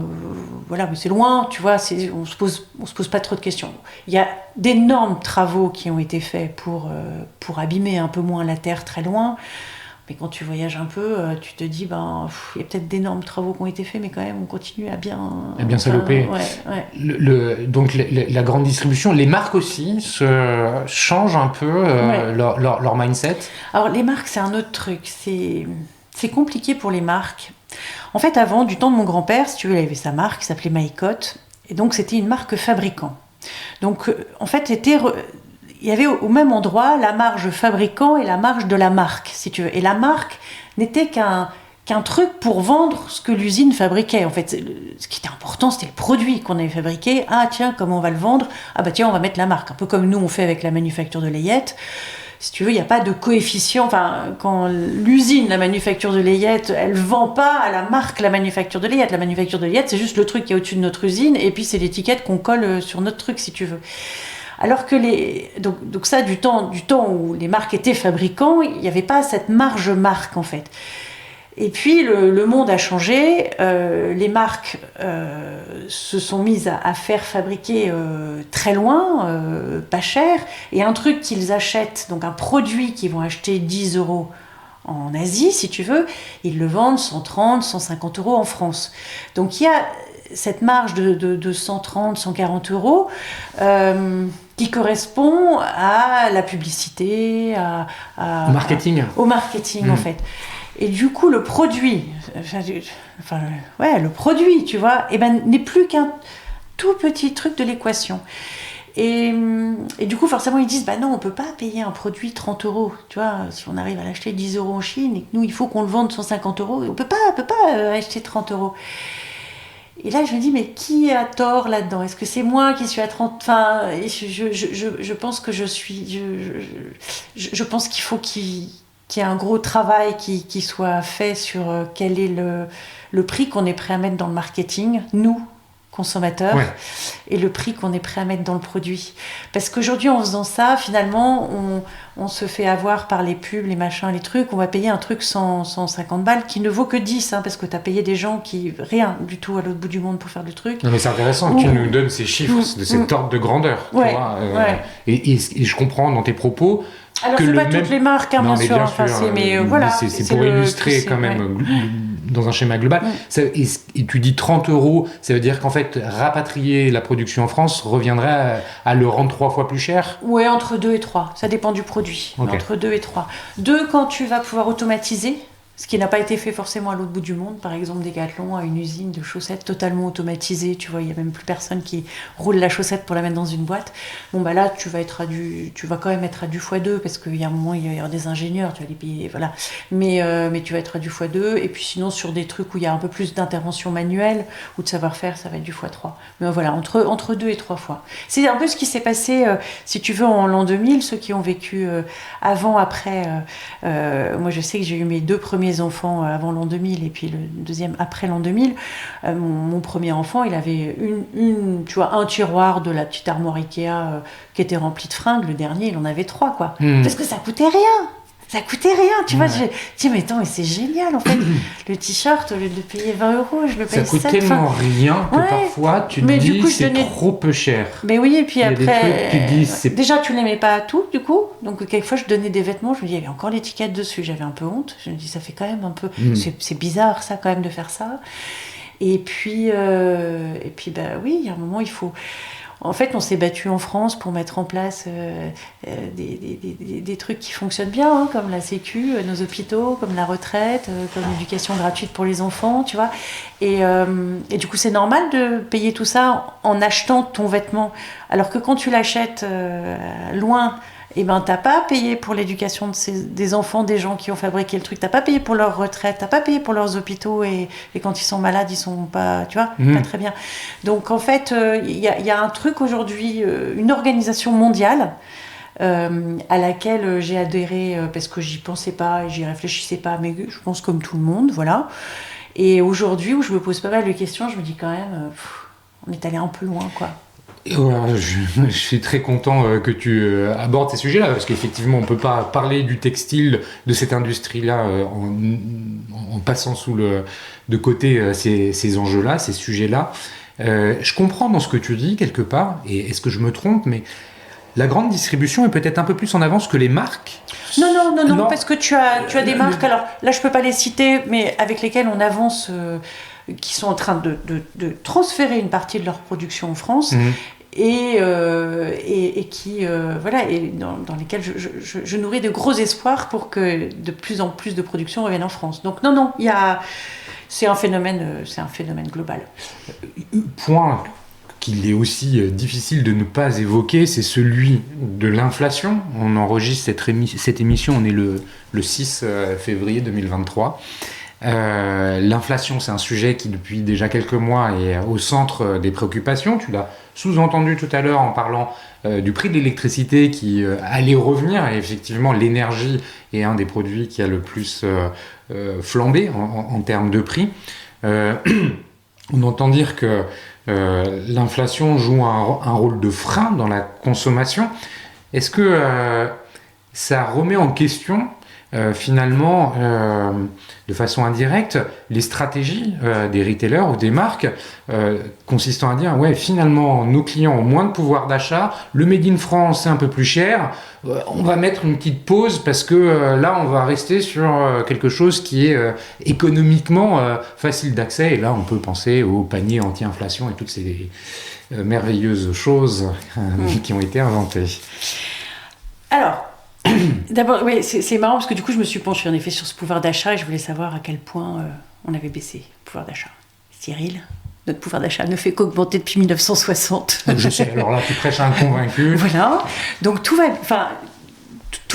mais c'est loin, tu vois. On se pose pas trop de questions. Il y a d'énormes travaux qui ont été faits pour abîmer un peu moins la terre très loin. Mais quand tu voyages un peu, tu te dis, il y a peut-être d'énormes travaux qui ont été faits, mais quand même, on continue à bien saloper. Donc, la grande distribution, les marques aussi changent un peu leur mindset. Alors, les marques, c'est un autre truc. C'est compliqué pour les marques. En fait, avant, du temps de mon grand-père, si tu veux, il avait sa marque qui s'appelait Maïcotte. Et donc, c'était une marque fabricant. Donc, en fait, il y avait au même endroit la marge fabricant et la marge de la marque, si tu veux. Et la marque n'était qu'un truc pour vendre ce que l'usine fabriquait. En fait, ce qui était important, c'était le produit qu'on avait fabriqué. Ah tiens, comment on va le vendre ? Ah bah tiens, on va mettre la marque. Un peu comme nous, on fait avec la manufacture de layette. Si tu veux, il n'y a pas de coefficient. Enfin, quand l'usine, la manufacture de layette, elle ne vend pas à la marque la manufacture de layette. La manufacture de layette, c'est juste le truc qui est au-dessus de notre usine. Et puis, c'est l'étiquette qu'on colle sur notre truc, si tu veux. Alors que donc ça, du temps où les marques étaient fabricants, il n'y avait pas cette marge marque en fait. Et puis le monde a changé, les marques se sont mises à faire fabriquer très loin, pas cher, et un truc qu'ils achètent, donc un produit qu'ils vont acheter 10 € en Asie, si tu veux, ils le vendent 130, 150 € en France. Donc il y a cette marge de 130, 140 € qui correspond à la publicité, au marketing. Au marketing, en fait. Et du coup, le produit, tu vois, n'est plus qu'un tout petit truc de l'équation. Et du coup, forcément, ils disent, non, on peut pas payer un produit 30 €. Tu vois, si on arrive à l'acheter 10 € en Chine et que nous, il faut qu'on le vende 150 €, on peut pas acheter 30 €. Et là, je me dis, mais qui a tort là-dedans ? Est-ce que c'est moi qui suis à 30 ? Enfin, je pense que je pense qu'il faut qu'ils qu'il y ait un gros travail qui soit fait sur quel est le prix qu'on est prêt à mettre dans le marketing, nous, consommateurs, et le prix qu'on est prêt à mettre dans le produit. Parce qu'aujourd'hui, en faisant ça, finalement, on se fait avoir par les pubs, les machins, les trucs. On va payer un truc 150 balles qui ne vaut que 10, parce que tu as payé des gens qui, rien du tout à l'autre bout du monde pour faire le truc. Non, mais c'est intéressant que tu nous donnes ces chiffres, de cet ordre de grandeur. Tu vois, et je comprends dans tes propos. Alors, c'est pas toutes les marques, bien sûr. Bien sûr, mais voilà. C'est pour illustrer quand même dans un schéma global. Et tu dis 30 €, ça veut dire qu'en fait, rapatrier la production en France reviendrait à le rendre 3 fois plus cher ? Oui, entre 2 et 3. Ça dépend du produit. Okay. Entre 2 et 3. 2, quand tu vas pouvoir automatiser, ce qui n'a pas été fait forcément à l'autre bout du monde. Par exemple, Decathlon a une usine de chaussettes totalement automatisée. Tu vois, il n'y a même plus personne qui roule la chaussette pour la mettre dans une boîte. Bon, bah là, tu vas quand même être à du x2 parce qu'il y a un moment, il y aura des ingénieurs, tu vas les payer, voilà. Mais tu vas être à du x2. Et puis sinon, sur des trucs où il y a un peu plus d'intervention manuelle ou de savoir-faire, ça va être du x3. Mais voilà, entre 2 et 3 fois. C'est un peu ce qui s'est passé, si tu veux, en l'an 2000, ceux qui ont vécu avant, après. Moi, je sais que j'ai eu mes 2 premiers enfants avant l'an 2000 et puis le deuxième après l'an 2000. Mon premier enfant, il avait tu vois, un tiroir de la petite armoire Ikea qui était rempli de fringues. Le dernier, il en avait 3, quoi. Parce que ça coûtait rien. Ça coûtait rien, tu vois. Je dis, mais attends, mais c'est génial, en fait. Le t-shirt, au lieu de payer 20 €, je le paye 7. Ça coûte tellement rien que parfois, tu te dis, c'est trop peu cher. Mais oui, et puis après... Déjà, tu l'aimais pas tout, du coup. Donc, quelquefois, je donnais des vêtements, je me dis, il y avait encore l'étiquette dessus. J'avais un peu honte. Je me dis, ça fait quand même un peu... C'est bizarre, ça, quand même, de faire ça. Et puis bah oui, il y a un moment, il faut... En fait, on s'est battu en France pour mettre en place des trucs qui fonctionnent bien, comme la Sécu, nos hôpitaux, comme la retraite, comme l'éducation gratuite pour les enfants, tu vois. Et du coup, c'est normal de payer tout ça en achetant ton vêtement. Alors que quand tu l'achètes loin, eh ben, t'as pas payé pour l'éducation des enfants, des gens qui ont fabriqué le truc. T'as pas payé pour leur retraite, t'as pas payé pour leurs hôpitaux et quand ils sont malades, ils sont pas, tu vois, pas très bien. Donc en fait, il y a un truc aujourd'hui, une organisation mondiale à laquelle j'ai adhéré parce que j'y pensais pas, j'y réfléchissais pas, mais je pense comme tout le monde, voilà. Et aujourd'hui, où je me pose pas mal de questions, je me dis quand même, on est allé un peu loin, quoi. Et voilà, je suis très content que tu abordes ces sujets-là, parce qu'effectivement, on ne peut pas parler du textile, de cette industrie-là, en passant de côté ces enjeux-là, ces sujets-là. Je comprends dans ce que tu dis, quelque part, et est-ce que je me trompe, mais la grande distribution est peut-être un peu plus en avance que les marques ? Non, parce que tu as des marques, alors là, je ne peux pas les citer, mais avec lesquelles on avance... qui sont en train de transférer une partie de leur production en France et qui voilà, et dans lesquels je nourris de gros espoirs pour que de plus en plus de production revienne en France. Donc non, c'est un phénomène global. Point qu'il est aussi difficile de ne pas évoquer, c'est celui de l'inflation. On enregistre cette émission, on est le 6 février 2023. L'inflation, c'est un sujet qui depuis déjà quelques mois est au centre des préoccupations. Tu l'as sous-entendu tout à l'heure en parlant du prix de l'électricité qui allait revenir, et effectivement l'énergie est un des produits qui a le plus flambé en termes de prix. On entend dire que l'inflation joue un rôle de frein dans la consommation. Est-ce que ça remet en question finalement, de façon indirecte, les stratégies des retailers ou des marques consistant à dire ouais, finalement nos clients ont moins de pouvoir d'achat, le Made in France c'est un peu plus cher, on va mettre une petite pause parce que là on va rester sur quelque chose qui est économiquement facile d'accès, et là on peut penser au panier anti-inflation et toutes ces merveilleuses choses qui ont été inventées. Alors, d'abord, oui, c'est marrant parce que du coup, je me suis penchée en effet sur ce pouvoir d'achat et je voulais savoir à quel point on avait baissé le pouvoir d'achat. Cyril, notre pouvoir d'achat ne fait qu'augmenter depuis 1960. Je sais, alors là, tu prêches à un convaincu. Voilà, donc tout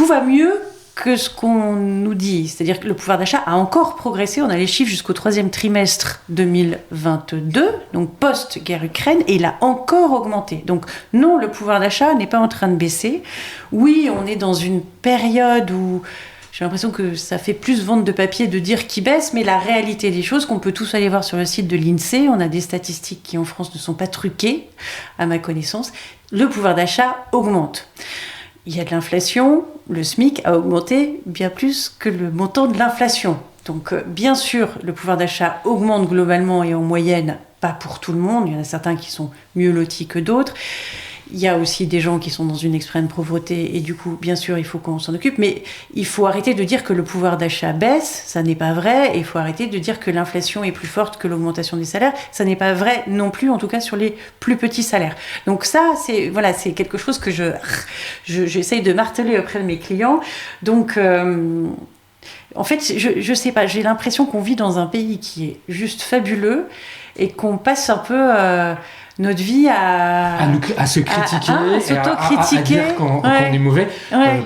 va mieux que ce qu'on nous dit. C'est-à-dire que le pouvoir d'achat a encore progressé. On a les chiffres jusqu'au 3e trimestre 2022, donc post-guerre Ukraine, et il a encore augmenté. Donc non, le pouvoir d'achat n'est pas en train de baisser. Oui, on est dans une période où, j'ai l'impression que ça fait plus vente de papier de dire qu'il baisse, mais la réalité des choses, qu'on peut tous aller voir sur le site de l'INSEE, on a des statistiques qui en France ne sont pas truquées, à ma connaissance, le pouvoir d'achat augmente. Il y a de l'inflation, le SMIC a augmenté bien plus que le montant de l'inflation. Donc bien sûr, le pouvoir d'achat augmente globalement et en moyenne, pas pour tout le monde, il y en a certains qui sont mieux lotis que d'autres. Il y a aussi des gens qui sont dans une extrême pauvreté et du coup, bien sûr, il faut qu'on s'en occupe. Mais il faut arrêter de dire que le pouvoir d'achat baisse, ça n'est pas vrai. Et il faut arrêter de dire que l'inflation est plus forte que l'augmentation des salaires. Ça n'est pas vrai non plus, en tout cas sur les plus petits salaires. Donc ça, c'est quelque chose que j'essaye de marteler auprès de mes clients. Donc, en fait, je sais pas, j'ai l'impression qu'on vit dans un pays qui est juste fabuleux et qu'on passe un peu... notre vie à se critiquer, à s'auto-critiquer, à dire qu'on est mauvais.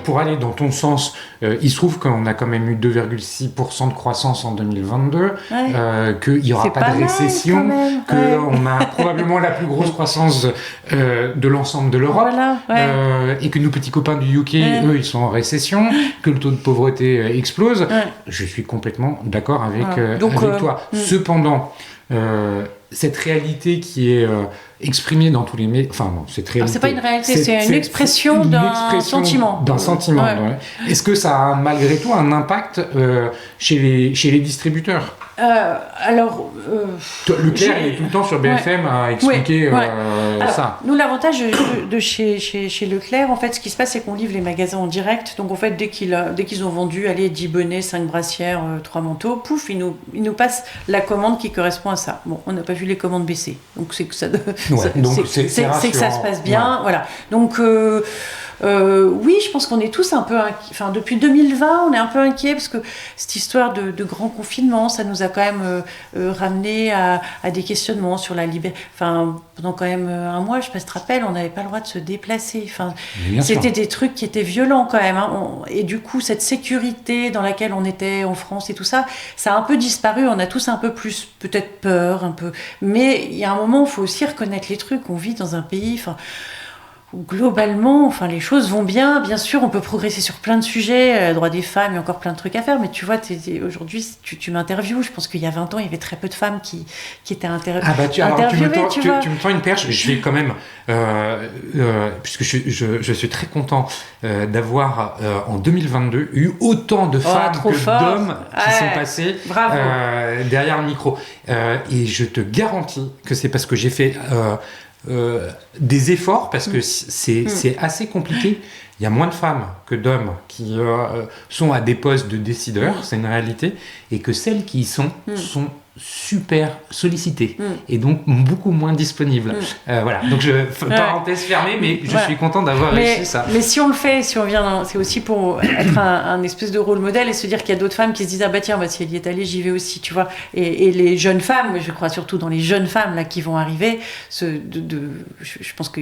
Pour aller dans ton sens, il se trouve qu'on a quand même eu 2,6% de croissance en 2022, qu'il n'y aura pas de récession, qu'on a probablement la plus grosse croissance de l'ensemble de l'Europe, et que nos petits copains du UK, eux, ils sont en récession, que le taux de pauvreté explose. Je suis complètement d'accord avec toi. Cependant, cette réalité qui est exprimée dans tous les médias... Enfin, non, cette réalité... c'est pas une réalité, c'est une expression d'un sentiment. D'un sentiment. Ouais. Est-ce que ça a malgré tout un impact chez les distributeurs ? Leclerc, il est tout le temps sur BFM à expliquer ça. Nous, l'avantage de chez Leclerc, en fait, ce qui se passe, c'est qu'on livre les magasins en direct. Donc, en fait, dès qu'ils ont vendu 10 bonnets, 5 brassières, 3 manteaux, pouf, ils nous passent la commande qui correspond à ça. Bon, on n'a pas vu les commandes baisser. Donc, c'est que ça, c'est que ça se passe bien. Ouais. Voilà. Donc, oui, je pense qu'on est tous un peu inquiets. Depuis 2020, on est un peu inquiets parce que cette histoire de grand confinement, ça nous a quand même ramené à des questionnements sur la liberté. Pendant quand même un mois, je sais pas si tu te rappelles, on n'avait pas le droit de se déplacer. C'était des trucs qui étaient violents quand même. Et du coup, cette sécurité dans laquelle on était en France et tout ça, ça a un peu disparu. On a tous un peu plus peut-être peur, un peu. Mais il y a un moment où il faut aussi reconnaître les trucs. On vit dans un pays... Globalement, les choses vont bien. Bien sûr, on peut progresser sur plein de sujets, droits des femmes, il y a encore plein de trucs à faire. Mais tu vois, aujourd'hui, tu m'interviews. Je pense qu'il y a 20 ans, il y avait très peu de femmes qui étaient interviewées. Tu me tends une perche. Je vais quand même, puisque je suis très content d'avoir en 2022 eu autant de femmes que d'hommes qui sont passés derrière le micro. Et je te garantis que c'est parce que j'ai fait... des efforts parce que c'est assez compliqué. Il y a moins de femmes que d'hommes qui sont à des postes de décideurs, c'est une réalité, et que celles qui y sont super sollicitées et donc beaucoup moins disponibles. Voilà, donc parenthèse fermée, mais je suis content d'avoir réussi ça. Mais si on le fait, si on vient, c'est aussi pour être un espèce de rôle modèle et se dire qu'il y a d'autres femmes qui se disent si elle y est allée, j'y vais aussi, tu vois. Et les jeunes femmes, je crois surtout dans les jeunes femmes là qui vont arriver, je pense que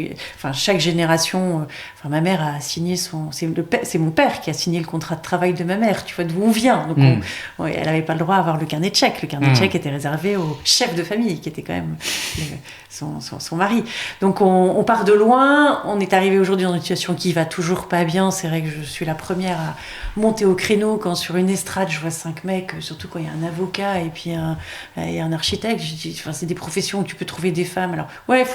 chaque génération, ma mère a signé c'est mon père qui a signé le contrat de travail de ma mère, tu vois d'où on vient. Donc elle n'avait pas le droit à avoir le carnet de chèques. Le carnet de chèques était réservé au chef de famille qui était quand même son mari. Donc on part de loin. On est arrivé aujourd'hui dans une situation qui va toujours pas bien. C'est vrai que je suis la première à monter au créneau quand sur une estrade je vois 5 mecs, surtout quand il y a un avocat et puis un architecte. Je dis, c'est des professions où tu peux trouver des femmes. Alors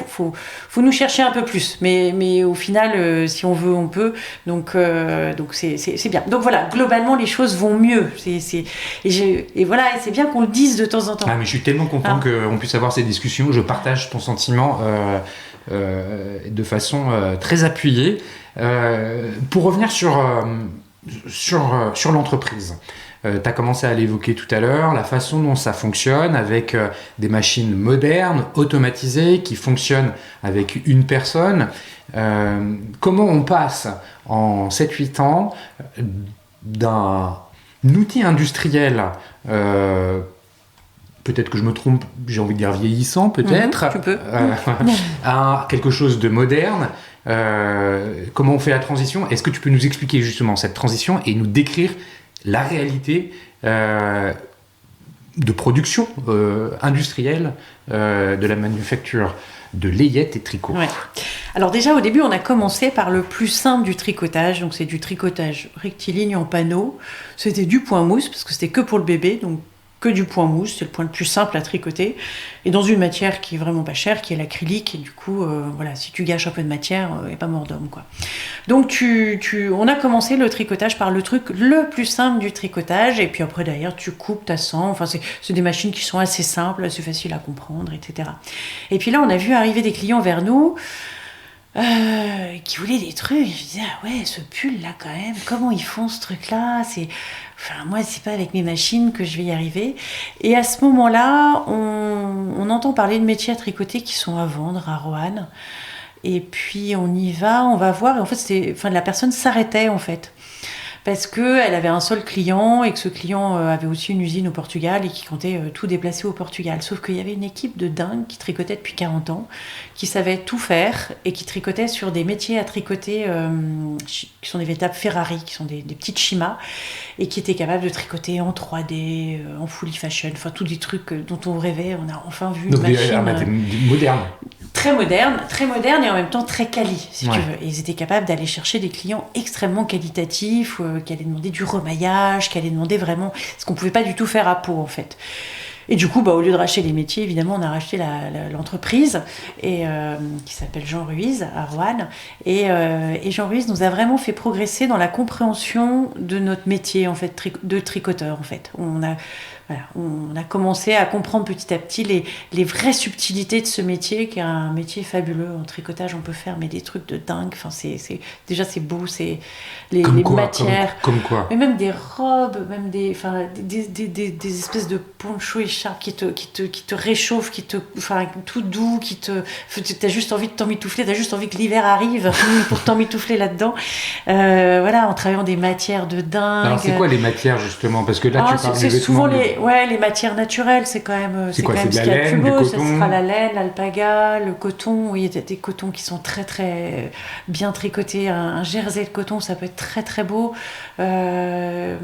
faut nous chercher un peu plus, mais au final si on veut on peut. Donc c'est bien. Donc voilà, globalement les choses vont mieux. Et voilà, et c'est bien qu'on le dise de temps en temps. Mais je suis tellement content qu'on puisse avoir ces discussions. Je partage ton sentiment de façon très appuyée. Pour revenir sur l'entreprise, tu as commencé à l'évoquer tout à l'heure, la façon dont ça fonctionne avec des machines modernes, automatisées, qui fonctionnent avec une personne. Comment on passe en 7-8 ans d'un outil industriel peut-être que je me trompe, j'ai envie de dire vieillissant peut-être, tu peux. À quelque chose de moderne. Comment on fait la transition ? Est-ce que tu peux nous expliquer justement cette transition et nous décrire la réalité de production industrielle de la manufacture de layette et tricot. Ouais. Alors déjà au début on a commencé par le plus simple du tricotage, donc c'est du tricotage rectiligne en panneau. C'était du point mousse parce que c'était que pour le bébé, donc que du point mousse, c'est le point le plus simple à tricoter, et dans une matière qui est vraiment pas chère, qui est l'acrylique, et du coup, voilà, si tu gâches un peu de matière, il n'y a pas mort d'homme, quoi. Donc on a commencé le tricotage par le truc le plus simple du tricotage, et puis après derrière tu coupes, t'assends, enfin c'est des machines qui sont assez simples, assez faciles à comprendre, etc. Et puis là on a vu arriver des clients vers nous, qui voulaient des trucs. Je disais, ah ouais, ce pull-là, quand même, comment ils font ce truc-là? Enfin, moi, c'est pas avec mes machines que je vais y arriver. Et à ce moment-là, on entend parler de métiers à tricoter qui sont à vendre à Roanne. Et puis, on va voir. Et en fait, la personne s'arrêtait, en fait. Parce qu'elle avait un seul client et que ce client avait aussi une usine au Portugal et qui comptait tout déplacer au Portugal. Sauf qu'il y avait une équipe de dingues qui tricotait depuis 40 ans, qui savait tout faire et qui tricotait sur des métiers à tricoter qui sont des véritables Ferrari, qui sont des petites Shima, et qui étaient capables de tricoter en 3D, en fully fashion, enfin tous des trucs dont on rêvait. On a enfin vu une machine moderne. Très moderne et en même temps très quali, si tu veux. Et ils étaient capables d'aller chercher des clients extrêmement qualitatifs, qui allaient demander du remaillage, qui allaient demander vraiment ce qu'on pouvait pas du tout faire à Pau, en fait. Et du coup, au lieu de racheter les métiers, évidemment, on a racheté l'entreprise qui s'appelle Jean Ruiz à Roanne. Et Jean Ruiz nous a vraiment fait progresser dans la compréhension de notre métier, en fait, de tricoteur, en fait. On a commencé à comprendre petit à petit les vraies subtilités de ce métier, qui est un métier fabuleux. En tricotage, on peut faire des trucs de dingue. Enfin, déjà, c'est beau, c'est les matières. Comme quoi? Mais même des robes, même des espèces de ponchos écharpes qui te réchauffent, tout doux, t'as juste envie de t'emmitoufler, t'as juste envie que l'hiver arrive pour t'emmitoufler là-dedans. En travaillant des matières de dingue. Alors, c'est quoi les matières, justement? Parce que là, tu parles des vêtements. Les matières naturelles, c'est quand même ce qu'il y a de plus beau. Ça sera la laine, l'alpaga, le coton. Oui, il y a des cotons qui sont très très bien tricotés. Un jersey de coton, ça peut être très très beau. Le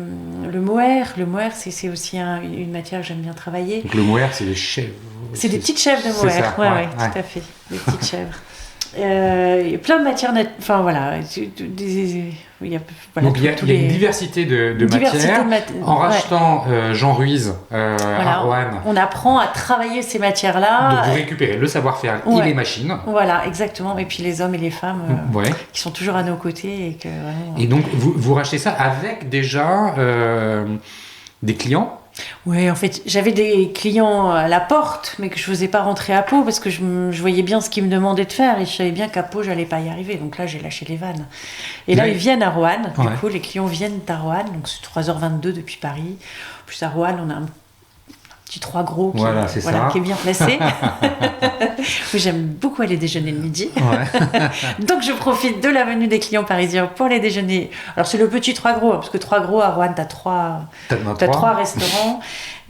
mohair, c'est aussi une matière que j'aime bien travailler. Donc le mohair, c'est des chèvres. C'est des petites chèvres de mohair. Ouais, tout à fait. Des petites chèvres. Il y a plein de matières, donc il y a une diversité de matières. En rachetant Jean Ruiz à Roanne, on apprend à travailler ces matières-là. Donc vous récupérez le savoir-faire et les machines. Voilà, exactement. Et puis les hommes et les femmes qui sont toujours à nos côtés. Et donc vous rachetez ça avec déjà des clients. Oui, en fait, j'avais des clients à la porte, mais que je ne faisais pas rentrer à Pau parce que je voyais bien ce qu'ils me demandaient de faire et je savais bien qu'à Pau, je n'allais pas y arriver. Donc là, j'ai lâché les vannes. Et là, ils viennent à Roanne. Du coup, les clients viennent à Roanne. Donc c'est 3h22 depuis Paris. En plus, à Roanne, on a un petit 3 gros qui est bien placé. J'aime beaucoup aller déjeuner le midi. Donc je profite de la venue des clients parisiens pour les déjeuner. Alors c'est le petit 3 gros, parce que 3 gros à Roanne, t'as 3 restaurants.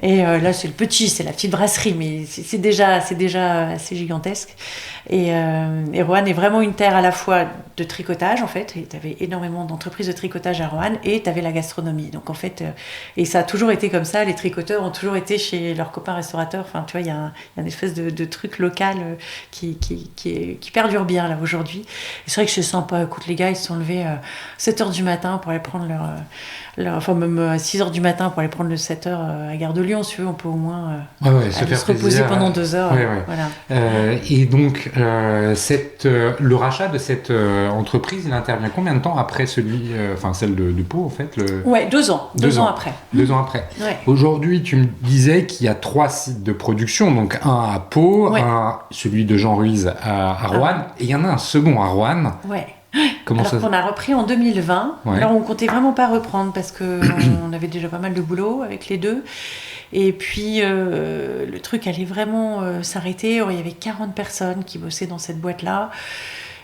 Et là c'est le petit, c'est la petite brasserie, mais c'est déjà assez gigantesque. Et Roanne est vraiment une terre à la fois de tricotage en fait, et t'avais énormément d'entreprises de tricotage à Roanne, et t'avais la gastronomie. Donc en fait, et ça a toujours été comme ça, les tricoteurs ont toujours été chez leurs copains restaurateurs. Enfin tu vois, il y a une espèce de truc local qui perdure bien là aujourd'hui. Et c'est vrai que c'est sympa. Écoute, les gars, ils se sont levés à 7h du matin pour aller prendre enfin même à 6h du matin pour aller prendre le 7h à Gare de Lyon, si tu veux, on peut au moins se reposer pendant 2 heures. Voilà. Et donc, le rachat de cette entreprise, il intervient combien de temps après celle de Pau, en fait 2 ans. 2 ans après. 2 ans après. Ouais. Aujourd'hui, tu me disais qu'il y a 3 sites de production, donc un à Pau, celui de Jean Ruiz à Roanne, et il y en a un second à Roanne. Ouais. Qu'on a repris en 2020. Alors on comptait vraiment pas reprendre parce qu'on avait déjà pas mal de boulot avec les deux. Et puis le truc allait vraiment s'arrêter. Il y avait 40 personnes qui bossaient dans cette boîte-là.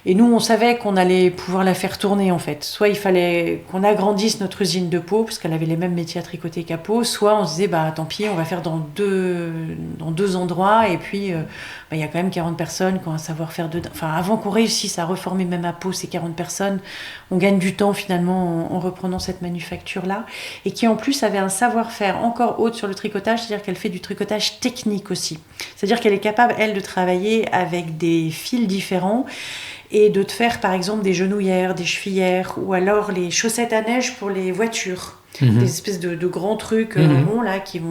Et nous, on savait qu'on allait pouvoir la faire tourner, en fait. Soit il fallait qu'on agrandisse notre usine de Pau, parce qu'elle avait les mêmes métiers à tricoter qu'à Pau, soit on se disait, tant pis, on va faire dans deux endroits, et puis il y a quand même 40 personnes qui ont un savoir-faire de... Enfin, avant qu'on réussisse à reformer même à Pau ces 40 personnes, on gagne du temps, finalement, en reprenant cette manufacture-là, et qui, en plus, avait un savoir-faire encore haut sur le tricotage, c'est-à-dire qu'elle fait du tricotage technique aussi. C'est-à-dire qu'elle est capable, elle, de travailler avec des fils différents, et de te faire par exemple des genouillères, des chevillères, ou alors les chaussettes à neige pour les voitures. Des espèces de grands trucs ronds là qui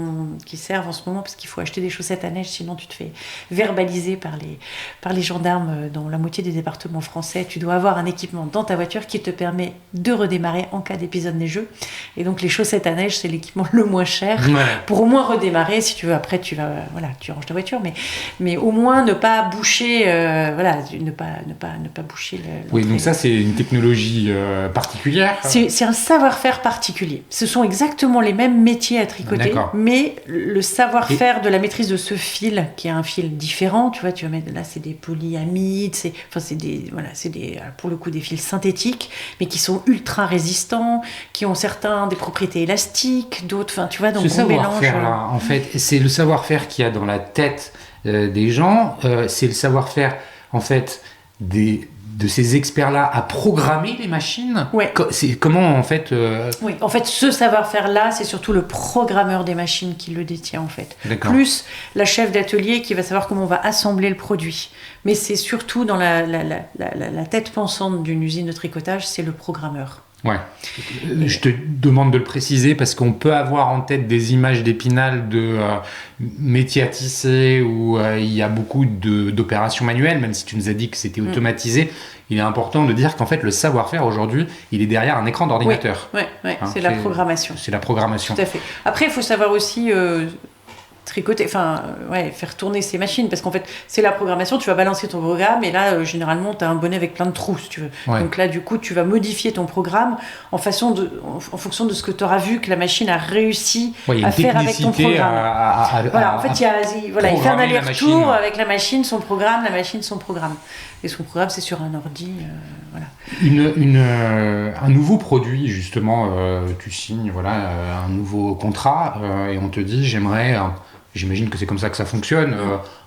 servent en ce moment, parce qu'il faut acheter des chaussettes à neige, sinon tu te fais verbaliser par les gendarmes dans la moitié des départements français. Tu dois avoir un équipement dans ta voiture qui te permet de redémarrer en cas d'épisode neigeux. Et donc les chaussettes à neige, c'est l'équipement le moins cher pour au moins redémarrer. Si tu veux, après tu ranges ta voiture, mais au moins ne pas boucher, ne pas boucher l'entrée. Oui, donc ça c'est une technologie particulière. C'est un savoir-faire particulier. Ce sont exactement les mêmes métiers à tricoter, mais le savoir-faire de la maîtrise de ce fil, qui est un fil différent, tu vas mettre là, c'est des polyamides, c'est pour le coup des fils synthétiques, mais qui sont ultra résistants, qui ont certains des propriétés élastiques, d'autres, donc ce on mélange. Savoir-faire-là, en fait, c'est le savoir-faire qu'il y a dans la tête des gens, c'est le savoir-faire, en fait, de ces experts-là à programmer les machines. Ouais. C'est comment en fait Oui, en fait, ce savoir-faire-là, c'est surtout le programmeur des machines qui le détient en fait. D'accord. Plus la chef d'atelier qui va savoir comment on va assembler le produit. Mais c'est surtout dans la tête pensante d'une usine de tricotage, c'est le programmeur. Ouais. Je te demande de le préciser parce qu'on peut avoir en tête des images d'Épinal de métiers à tisser où il y a beaucoup d'opérations manuelles, même si tu nous as dit que c'était automatisé. Il est important de dire qu'en fait, le savoir-faire aujourd'hui, il est derrière un écran d'ordinateur. Oui, c'est la programmation. C'est la programmation. Tout à fait. Après, il faut savoir aussi... tricoter, faire tourner ces machines, parce qu'en fait c'est la programmation, tu vas balancer ton programme et là généralement tu as un bonnet avec plein de trous si tu veux. Donc là du coup tu vas modifier ton programme en fonction de ce que tu auras vu que la machine a réussi à faire avec ton programme. En fait il fait un aller-retour avec la machine, son programme, la machine, son programme. Et son programme c'est sur un ordi. Un nouveau produit justement, tu signes un nouveau contrat et on te dit j'imagine que c'est comme ça que ça fonctionne,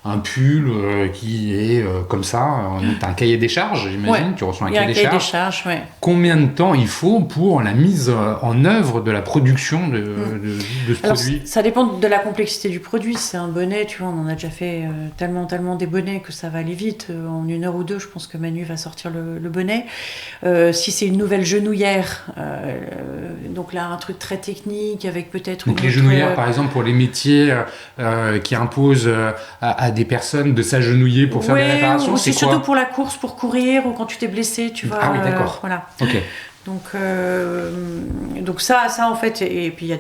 un pull qui est comme ça, t'as un cahier des charges, j'imagine, tu reçois un cahier des charges. Combien de temps il faut pour la mise en œuvre de la production de ce produit ? Ça dépend de la complexité du produit. C'est un bonnet, tu vois, on en a déjà fait tellement des bonnets que ça va aller vite. En 1 heure ou 2, je pense que Manu va sortir le bonnet. Si c'est une nouvelle genouillère, donc là un truc très technique avec peut-être... Donc les genouillères, par exemple, pour les métiers qui imposent à des personnes de s'agenouiller pour faire des réparations, c'est surtout pour la course, pour courir ou quand tu t'es blessé, tu vois. Ah oui, d'accord. Voilà. Ok. Donc ça en fait, et puis il y a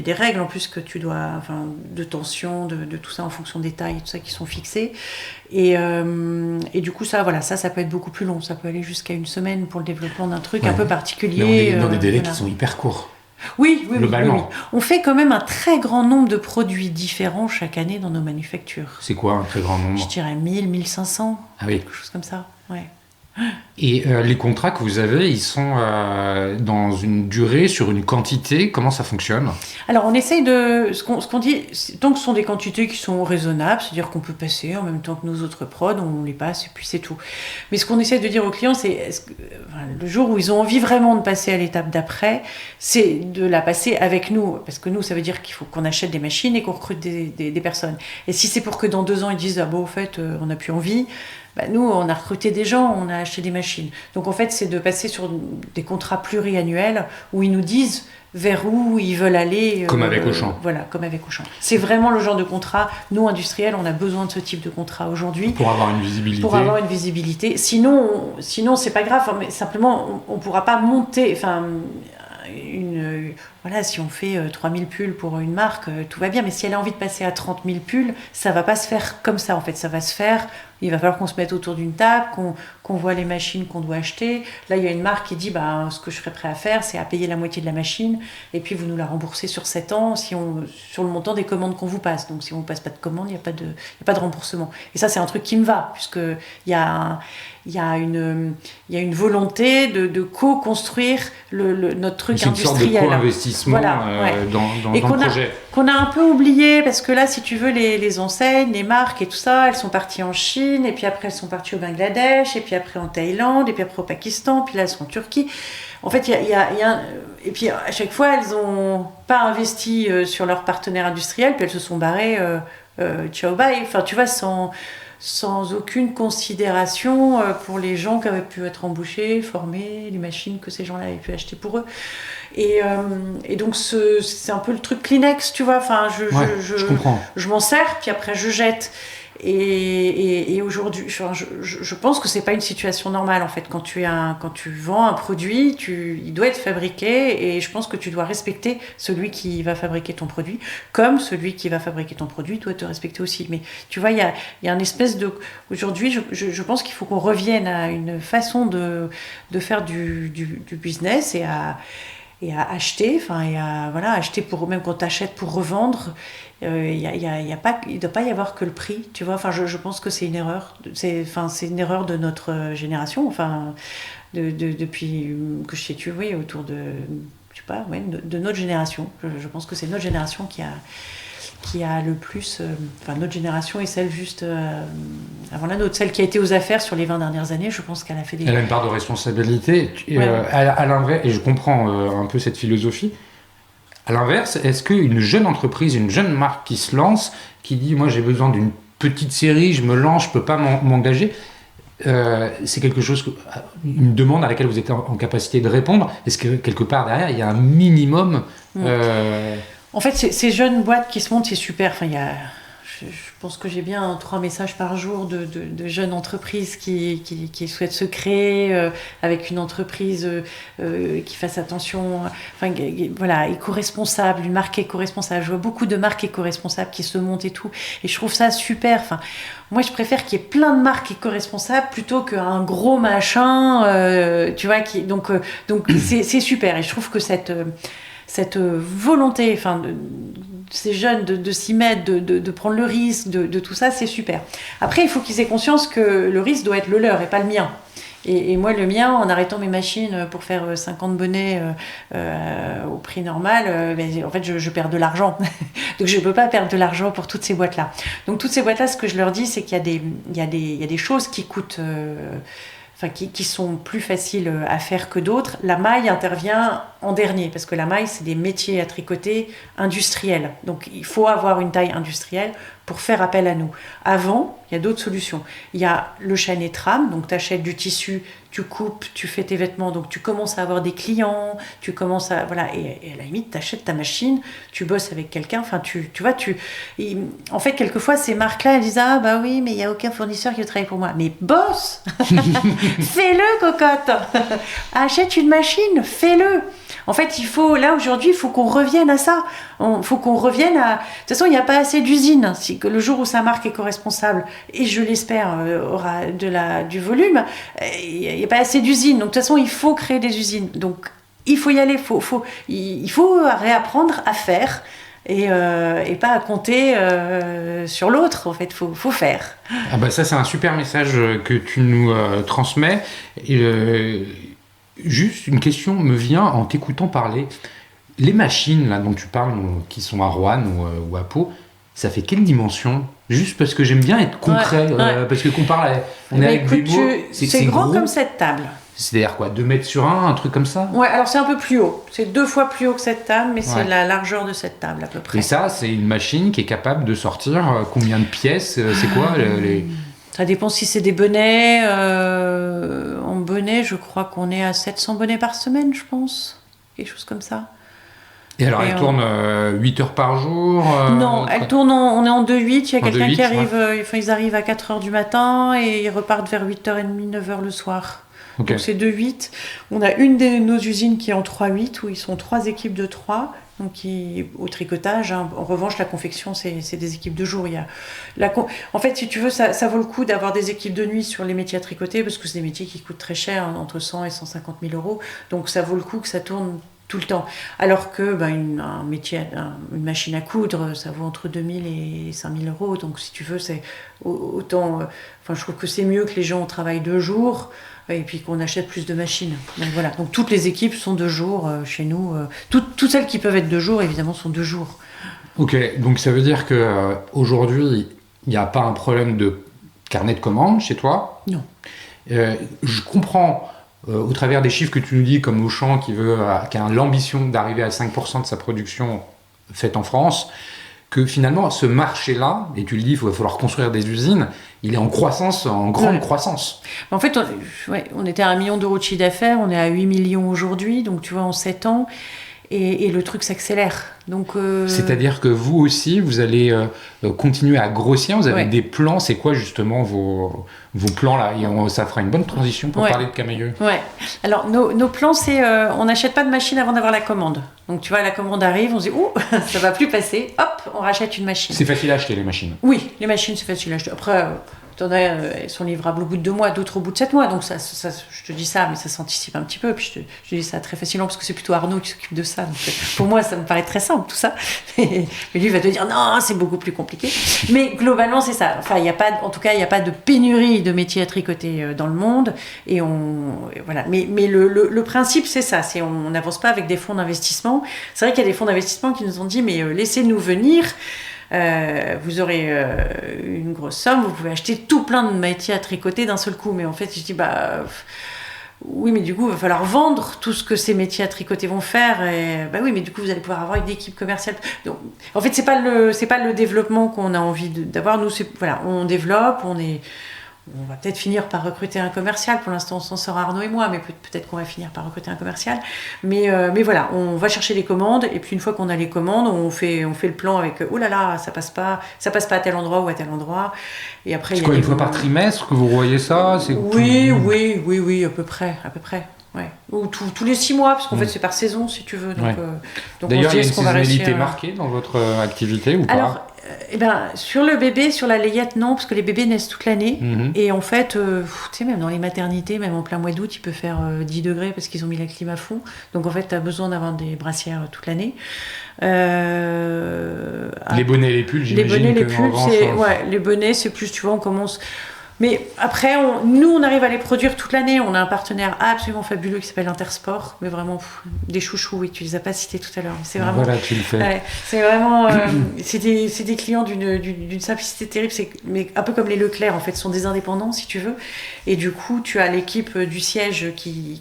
des règles en plus que tu dois, de tension, de tout ça en fonction des tailles, tout ça qui sont fixées. Et du coup ça peut être beaucoup plus long, ça peut aller jusqu'à 1 semaine pour le développement d'un truc un peu particulier. Mais on est dans des délais qui sont hyper courts. Oui, globalement. Oui. On fait quand même un très grand nombre de produits différents chaque année dans nos manufactures. C'est quoi un très grand nombre ? Je dirais 1000, 1500. Ah oui. Quelque chose comme ça, ouais. Et les contrats que vous avez, ils sont dans une durée, sur une quantité, comment ça fonctionne ? Alors on essaye de... Ce qu'on dit, tant que ce sont des quantités qui sont raisonnables, c'est-à-dire qu'on peut passer en même temps que nos autres prods, on les passe et puis c'est tout. Mais ce qu'on essaie de dire aux clients, c'est le jour où ils ont envie vraiment de passer à l'étape d'après, c'est de la passer avec nous. Parce que nous, ça veut dire qu'il faut qu'on achète des machines et qu'on recrute des personnes. Et si c'est pour que dans 2 ans, ils disent « Ah bon, au fait, on n'a plus envie », nous, on a recruté des gens, on a acheté des machines. Donc en fait, c'est de passer sur des contrats pluriannuels où ils nous disent vers où ils veulent aller. Comme avec Auchan. Voilà, comme avec Auchan. C'est vraiment le genre de contrat. Nous, industriels, on a besoin de ce type de contrat aujourd'hui. Pour avoir une visibilité. Sinon c'est pas grave. Mais simplement, on ne pourra pas monter... voilà, si on fait 3000 pulls pour une marque, tout va bien. Mais si elle a envie de passer à 30 000 pulls, ça va pas se faire comme ça, en fait. Ça va se faire, il va falloir qu'on se mette autour d'une table, qu'on voit les machines qu'on doit acheter. Là, il y a une marque qui dit, ce que je serais prêt à faire, c'est à payer la moitié de la machine, et puis vous nous la remboursez sur 7 ans, sur le montant des commandes qu'on vous passe. Donc, si on ne vous passe pas de commande, il n'y a pas de remboursement. Et ça, c'est un truc qui me va, puisqu'il y a une volonté de co-construire notre truc c'est industriel. C'est une sorte de co-investissement dans le projet. Qu'on a un peu oublié, parce que là, si tu veux, les enseignes, les marques et tout ça, elles sont parties en Chine, et puis après, elles sont parties au Bangladesh, et puis après en Thaïlande, et puis après au Pakistan, puis là, elles sont en Turquie. En fait, et puis à chaque fois, elles n'ont pas investi sur leurs partenaires industriels, puis elles se sont barrées, ciao bye, enfin, tu vois, sans aucune considération pour les gens qui avaient pu être embauchés, formés, les machines que ces gens-là avaient pu acheter pour eux. Et donc c'est un peu le truc Kleenex, tu vois. Enfin, je comprends. Je m'en sers, puis après je jette. Et aujourd'hui, je pense que c'est pas une situation normale en fait. Quand tu vends un produit, il doit être fabriqué, et je pense que tu dois respecter celui qui va fabriquer ton produit, comme celui qui va fabriquer ton produit doit te respecter aussi. Mais tu vois, il y a une espèce de... Aujourd'hui, je pense qu'il faut qu'on revienne à une façon de faire du business et à acheter, acheter pour, même quand tu achètes pour revendre, il ne doit pas y avoir que le prix, tu vois. Enfin, je pense que c'est une erreur. C'est une erreur de notre génération, depuis que je sais, tu vois, autour de, je sais pas, de notre génération. Je pense que c'est notre génération qui a le plus, notre génération et celle juste avant la nôtre, celle qui a été aux affaires sur les 20 dernières années, je pense qu'elle a fait Elle a une part de responsabilité. À l'inverse, et je comprends un peu cette philosophie. À l'inverse, est-ce qu'une jeune entreprise, une jeune marque qui se lance, qui dit « moi j'ai besoin d'une petite série, je me lance, je ne peux pas m'engager », c'est quelque chose, une demande à laquelle vous êtes en capacité de répondre? Est-ce que quelque part derrière, il y a un minimum En fait, ces jeunes boîtes qui se montent, c'est super. Enfin, je pense que j'ai bien 3 messages par jour de jeunes entreprises qui souhaitent se créer avec une entreprise qui fasse attention, voilà, éco-responsable, une marque éco-responsable. Je vois beaucoup de marques éco-responsables qui se montent et tout, et je trouve ça super. Enfin, moi, je préfère qu'il y ait plein de marques éco-responsables plutôt qu'un gros machin, tu vois, donc c'est super. Et je trouve que cette volonté, ces jeunes de s'y mettre, de prendre le risque, de tout ça, c'est super. Après, il faut qu'ils aient conscience que le risque doit être le leur et pas le mien. Et moi, le mien, en arrêtant mes machines pour faire 50 bonnets au prix normal, en fait, je perds de l'argent. Donc, je ne peux pas perdre de l'argent pour toutes ces boîtes-là. Donc, toutes ces boîtes-là, ce que je leur dis, c'est qu'il y a des choses qui coûtent... qui sont plus faciles à faire que d'autres. La maille intervient en dernier, parce que la maille, c'est des métiers à tricoter industriels. Donc, il faut avoir une taille industrielle pour faire appel à nous. Avant, il y a d'autres solutions. Il y a le chaîne et trame, donc tu achètes du tissu, tu coupes, tu fais tes vêtements, donc tu commences à avoir des clients, tu commences à... Voilà, et à la limite, tu achètes ta machine, tu bosses avec quelqu'un, tu vois, en fait, quelquefois, ces marques-là, elles disent « Ah, bah oui, mais il n'y a aucun fournisseur qui veut travailler pour moi. » Mais bosse Fais-le, cocotte. Achète une machine, fais-le. En fait, aujourd'hui, il faut qu'on revienne à ça. Il faut qu'on revienne à... De toute façon, il n'y a pas assez d'usines. Le jour où sa marque éco-responsable, et je l'espère, aura du volume, il n'y a pas assez d'usines. Donc, de toute façon, il faut créer des usines. Donc, il faut y aller. Il faut réapprendre à faire et pas à compter sur l'autre. En fait, il faut faire. Ah bah ça, c'est un super message que tu nous transmets. Juste une question me vient en t'écoutant parler. Les machines là dont tu parles, qui sont à Roanne ou à Pau, ça fait quelle dimension? Juste parce que j'aime bien être concret, parce que on est avec des mots. C'est grand comme cette table. C'est-à-dire quoi, 2 mètres sur 1, un truc comme ça? Ouais, alors c'est un peu plus haut. C'est 2 fois plus haut que cette table, mais c'est la largeur de cette table à peu près. Et ça, c'est une machine qui est capable de sortir combien de pièces? C'est quoi les... Ça dépend si c'est des bonnets. En bonnet, je crois qu'on est à 700 bonnets par semaine, je pense. Quelque chose comme ça. Et alors, elle tourne 8 heures par jour Non, elle tourne, on est en 2-8. Il y a quelqu'un qui arrive, ils arrivent à 4h du matin et ils repartent vers 8h30, 9h le soir. Ok. Donc c'est 2-8. On a une de nos usines qui est en 3-8, où ils sont 3 équipes de 3. Donc au tricotage, hein. En revanche, la confection, c'est des équipes de jour. En fait, si tu veux, ça vaut le coup d'avoir des équipes de nuit sur les métiers à tricoter, parce que c'est des métiers qui coûtent très cher, hein, entre 100 et 150 000 euros. Donc ça vaut le coup que ça tourne tout le temps. Alors que une machine à coudre, ça vaut entre 2 000 et 5 000 euros. Donc si tu veux, c'est autant... je trouve que c'est mieux que les gens travaillent 2 jours et puis qu'on achète plus de machines. Donc voilà. Donc toutes les équipes sont 2 jours chez nous. Toutes celles qui peuvent être 2 jours, évidemment, sont 2 jours. Ok, donc ça veut dire qu'aujourd'hui, il n'y a pas un problème de carnet de commandes chez toi? Non. Je comprends... au travers des chiffres que tu nous dis, comme Auchan qui a l'ambition d'arriver à 5% de sa production faite en France, que finalement ce marché-là, et tu le dis, il va falloir construire des usines, il est en croissance, en grande croissance. En fait, on était à 1 million d'euros de chiffre d'affaires, on est à 8 millions aujourd'hui, donc tu vois, en 7 ans, et le truc s'accélère. Donc, c'est-à-dire que vous aussi, vous allez continuer à grossir, vous avez des plans, c'est quoi justement vos plans là? Et ça fera une bonne transition pour parler de Camaïeu. Ouais. Alors nos plans, c'est on n'achète pas de machine avant d'avoir la commande. Donc tu vois, la commande arrive, on se dit ça va plus passer, hop, on rachète une machine. C'est facile à acheter les machines? Oui, les machines c'est facile à acheter. Après, elles sont livrables au bout de 2 mois, d'autres au bout de 7 mois. Donc ça, je te dis ça, mais ça s'anticipe un petit peu. Puis je te dis ça très facilement parce que c'est plutôt Arnaud qui s'occupe de ça. Donc pour moi, ça me paraît très simple tout ça. Mais lui il va te dire non, c'est beaucoup plus compliqué. Mais globalement, c'est ça. Enfin, il n'y a pas de pénurie de métiers à tricoter dans le monde. Et voilà. Mais le principe, c'est ça. On n'avance pas avec des fonds d'investissement. C'est vrai qu'il y a des fonds d'investissement qui nous ont dit mais laissez-nous venir. Vous aurez une grosse somme, vous pouvez acheter tout plein de métiers à tricoter d'un seul coup. Mais en fait, je dis, oui, mais du coup, il va falloir vendre tout ce que ces métiers à tricoter vont faire. Et oui, mais du coup, vous allez pouvoir avoir une équipe commerciale. Donc, en fait, c'est pas le développement qu'on a envie d'avoir. Nous, on développe, on va peut-être finir par recruter un commercial. Pour l'instant, on s'en sort Arnaud et moi, mais peut-être qu'on va finir par recruter un commercial. Mais voilà, on va chercher les commandes, et puis une fois qu'on a les commandes, on fait le plan avec oh là là, ça passe pas à tel endroit ou à tel endroit. Et après, c'est quoi, une fois par trimestre que vous voyez ça? Oui, à peu près. Ouais. Ou tous les 6 mois, parce qu'en fait c'est par saison si tu veux. Donc d'ailleurs, il y a une saisonnalité marquée dans votre activité ou pas? Alors, sur le bébé, sur la layette, non, parce que les bébés naissent toute l'année. Et en fait, tu sais, même dans les maternités, même en plein mois d'août, il peut faire 10 degrés parce qu'ils ont mis la clim à fond. Donc en fait, tu as besoin d'avoir des brassières toute l'année. Les bonnets, les pulls, j'imagine. Les bonnets, c'est plus, tu vois, on commence... Mais après, nous, on arrive à les produire toute l'année. On a un partenaire absolument fabuleux qui s'appelle Intersport, mais vraiment des chouchous. Oui, tu les as pas cités tout à l'heure. C'est vraiment. Voilà, tu le fais. Ouais, c'est vraiment. C'est des clients d'une simplicité terrible. Mais un peu comme les Leclerc, en fait, sont des indépendants, si tu veux. Et du coup, tu as l'équipe du siège qui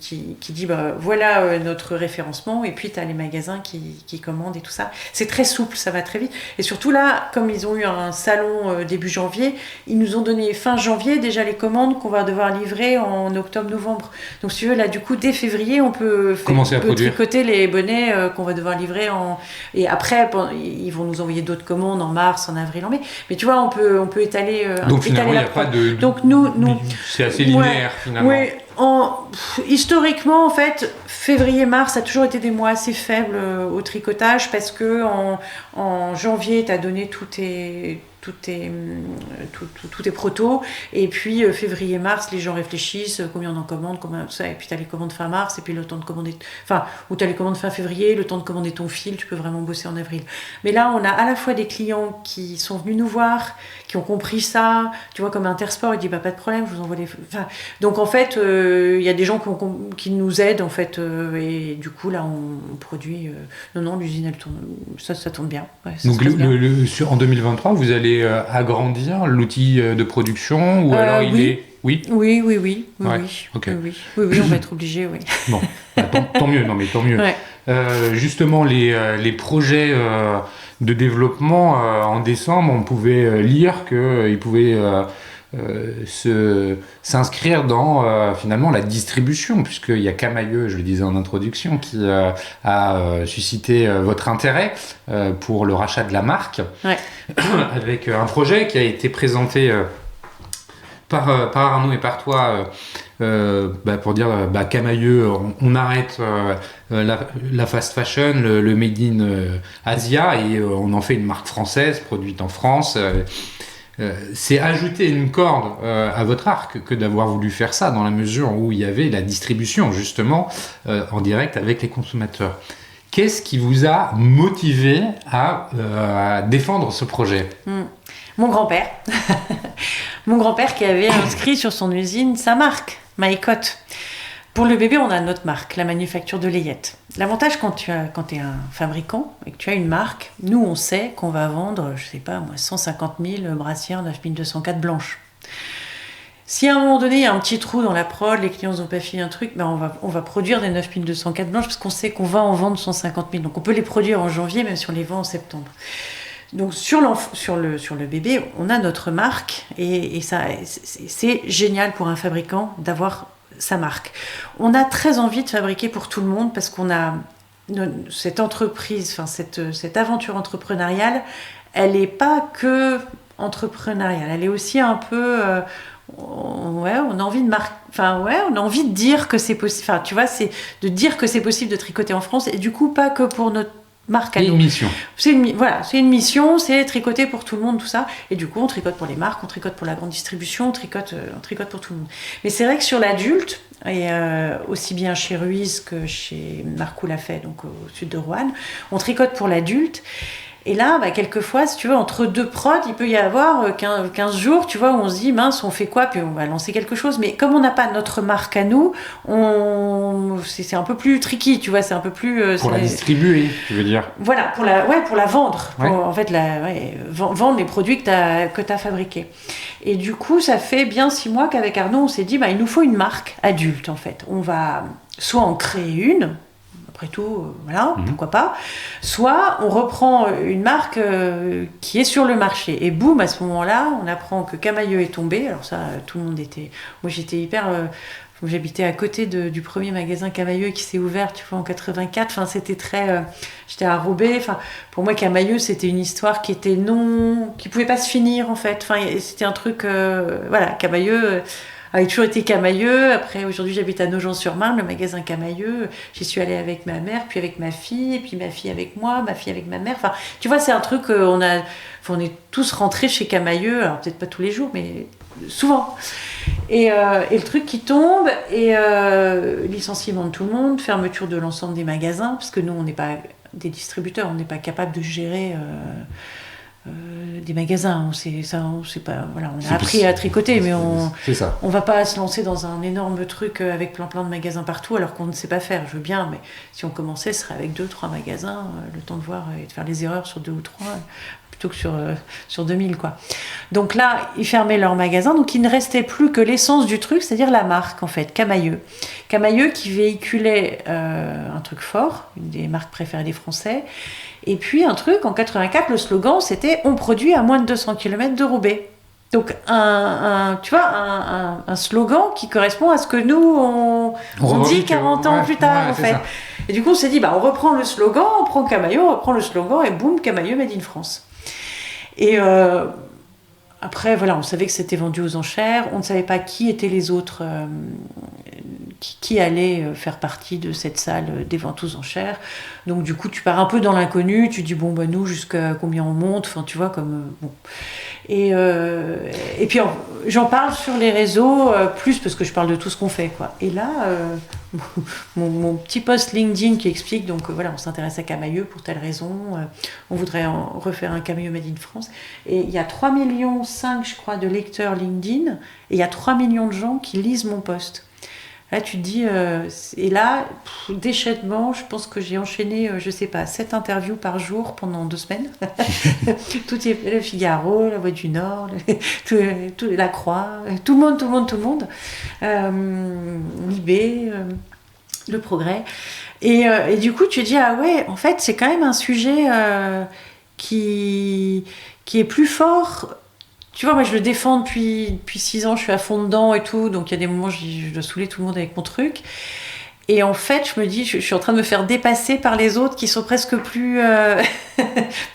dit voilà notre référencement. Et puis, tu as les magasins qui commandent et tout ça. C'est très souple, ça va très vite. Et surtout là, comme ils ont eu un salon début janvier, ils nous ont donné fin janvier déjà les commandes qu'on va devoir livrer en octobre-novembre. Donc si tu veux, là du coup dès février on peut tricoter les bonnets qu'on va devoir livrer et après ils vont nous envoyer d'autres commandes en mars, en avril, en mai. Mais tu vois, on peut étaler. Donc finalement il n'y a pas de. Donc nous c'est assez linéaire finalement. Oui. Historiquement, en fait, février-mars a toujours été des mois assez faibles au tricotage parce que en janvier, tu as donné tous tes protos, et puis février-mars, les gens réfléchissent, combien on en commande, combien ça, et puis tu as les commandes fin mars, et puis le temps de commander, ou tu as les commandes fin février, le temps de commander ton fil, tu peux vraiment bosser en avril. Mais là, on a à la fois des clients qui sont venus nous voir, qui ont compris ça, tu vois, comme Intersport, il dit pas de problème, je vous envoie les... donc en fait, il y a des gens qui nous aident, en fait, et du coup, là, on produit... non, l'usine, elle tourne, ça tourne bien. Ouais, donc en 2023, vous allez agrandir l'outil de production, ou alors il est... Oui. Oui. Okay. Oui, on va être obligé, oui. Bon, tant mieux, tant mieux. Ouais. Justement, les projets de développement, en décembre, on pouvait lire qu'ils pouvaient s'inscrire dans finalement la distribution, puisqu'il y a Camaïeu, je le disais en introduction, qui a suscité votre intérêt pour le rachat de la marque, avec un projet qui a été présenté par Arnaud et par toi pour dire Camaïeu, on arrête la fast fashion, le made in Asia et on en fait une marque française produite en France. C'est ajouter une corde à votre arc que d'avoir voulu faire ça dans la mesure où il y avait la distribution justement en direct avec les consommateurs. Qu'est-ce qui vous a motivé à défendre ce projet ? Mon grand-père. Mon grand-père qui avait inscrit sur son usine sa marque, Maïcotte. Pour le bébé, on a notre marque, la manufacture de Layette. L'avantage quand tu es un fabricant et que tu as une marque, nous on sait qu'on va vendre, 150 000 brassières 9204 blanches. Si à un moment donné il y a un petit trou dans la prod, les clients n'ont pas fini un truc, on va produire des 9204 blanches parce qu'on sait qu'on va en vendre 150 000. Donc on peut les produire en janvier, même si on les vend en septembre. Donc sur le bébé, on a notre marque et ça, c'est génial pour un fabricant d'avoir sa marque. On a très envie de fabriquer pour tout le monde parce qu'on a cette entreprise, cette aventure entrepreneuriale, elle n'est pas que entrepreneuriale, elle est aussi un peu... on a envie on a envie de dire que c'est possible. Enfin, tu vois, c'est de dire que c'est possible de tricoter en France et du coup pas que pour notre marque à nous. C'est une mission. C'est une mission, c'est tricoter pour tout le monde, tout ça. Et du coup, on tricote pour les marques, on tricote pour la grande distribution, on tricote pour tout le monde. Mais c'est vrai que sur l'adulte, et aussi bien chez Ruiz que chez Marcou l'a fait, donc au sud de Roanne, on tricote pour l'adulte. Et là, quelquefois, si tu veux, entre deux prods, il peut y avoir 15 jours, tu vois, où on se dit, mince, on fait quoi ? Puis on va lancer quelque chose. Mais comme on n'a pas notre marque à nous, c'est un peu plus tricky, tu vois, c'est un peu plus... Pour la distribuer, tu veux dire ? Voilà, pour la vendre. Ouais. En fait, vendre les produits que t'as fabriqués. Et du coup, ça fait bien 6 mois qu'avec Arnaud, on s'est dit, il nous faut une marque adulte, en fait. On va soit en créer une, après tout, pourquoi pas. Soit on reprend une marque qui est sur le marché. Et boum, à ce moment-là, on apprend que Camaïeu est tombé. Alors ça, tout le monde était... Moi, j'étais hyper... J'habitais à côté du premier magasin Camaïeu qui s'est ouvert, tu vois, en 84. Enfin, c'était très... j'étais à Roubaix. Enfin, pour moi, Camaïeu, c'était une histoire qui pouvait pas se finir, en fait. Enfin, c'était un truc... Camaïeu... avait toujours été Camaïeu. Après, aujourd'hui, j'habite à Nogent-sur-Marne, le magasin Camaïeu. J'y suis allée avec ma mère, puis avec ma fille, et puis ma fille avec moi, ma fille avec ma mère. Enfin, tu vois, c'est un truc on est tous rentrés chez Camaïeu, alors peut-être pas tous les jours, mais souvent. Et le truc qui tombe, et licenciement de tout le monde, fermeture de l'ensemble des magasins, parce que nous, on n'est pas des distributeurs, on n'est pas capable de gérer... des magasins, on a appris à tricoter, mais on va pas se lancer dans un énorme truc avec plein de magasins partout alors qu'on ne sait pas faire. Je veux bien, mais si on commençait, ce serait avec 2-3 magasins, le temps de voir et de faire les erreurs sur 2 ou 3 plutôt que sur 2000 quoi. Donc là, ils fermaient leur magasin, donc il ne restait plus que l'essence du truc, c'est-à-dire la marque en fait, Camaïeu qui véhiculait un truc fort, une des marques préférées des Français. Et puis un truc, en 84, le slogan, c'était « On produit à moins de 200 km de Roubaix ». Donc un slogan qui correspond à ce que nous, on dit 40 ans plus tard, en fait. Ça. Et du coup, on s'est dit, on reprend le slogan, on prend Camaïeu, on reprend le slogan, et boum, Camaïeu Made in France. Et après, on savait que c'était vendu aux enchères, on ne savait pas qui étaient les autres... qui allait faire partie de cette salle des ventes aux enchères. Donc du coup, tu pars un peu dans l'inconnu, tu dis, nous, jusqu'à combien on monte, enfin, tu vois, comme... bon. Et puis, j'en parle sur les réseaux, plus parce que je parle de tout ce qu'on fait, quoi. Et là, mon petit post LinkedIn qui explique, donc on s'intéresse à Camaïeu pour telle raison, on voudrait refaire un Camaïeu Made in France. Et il y a 3,5 millions, je crois, de lecteurs LinkedIn, et il y a 3 millions de gens qui lisent mon post. Là, tu te dis... et là, déchaînement, je pense que j'ai enchaîné, 7 interviews par jour pendant 2 semaines. Tout est le Figaro, la Voix du Nord, la Croix, tout le monde. Libé, le Progrès. Et du coup, tu te dis, en fait, c'est quand même un sujet qui est plus fort... Tu vois, moi, je le défends depuis 6 ans, je suis à fond dedans et tout, donc il y a des moments où je dois saouler tout le monde avec mon truc. Et en fait, je me dis, je suis en train de me faire dépasser par les autres qui sont presque plus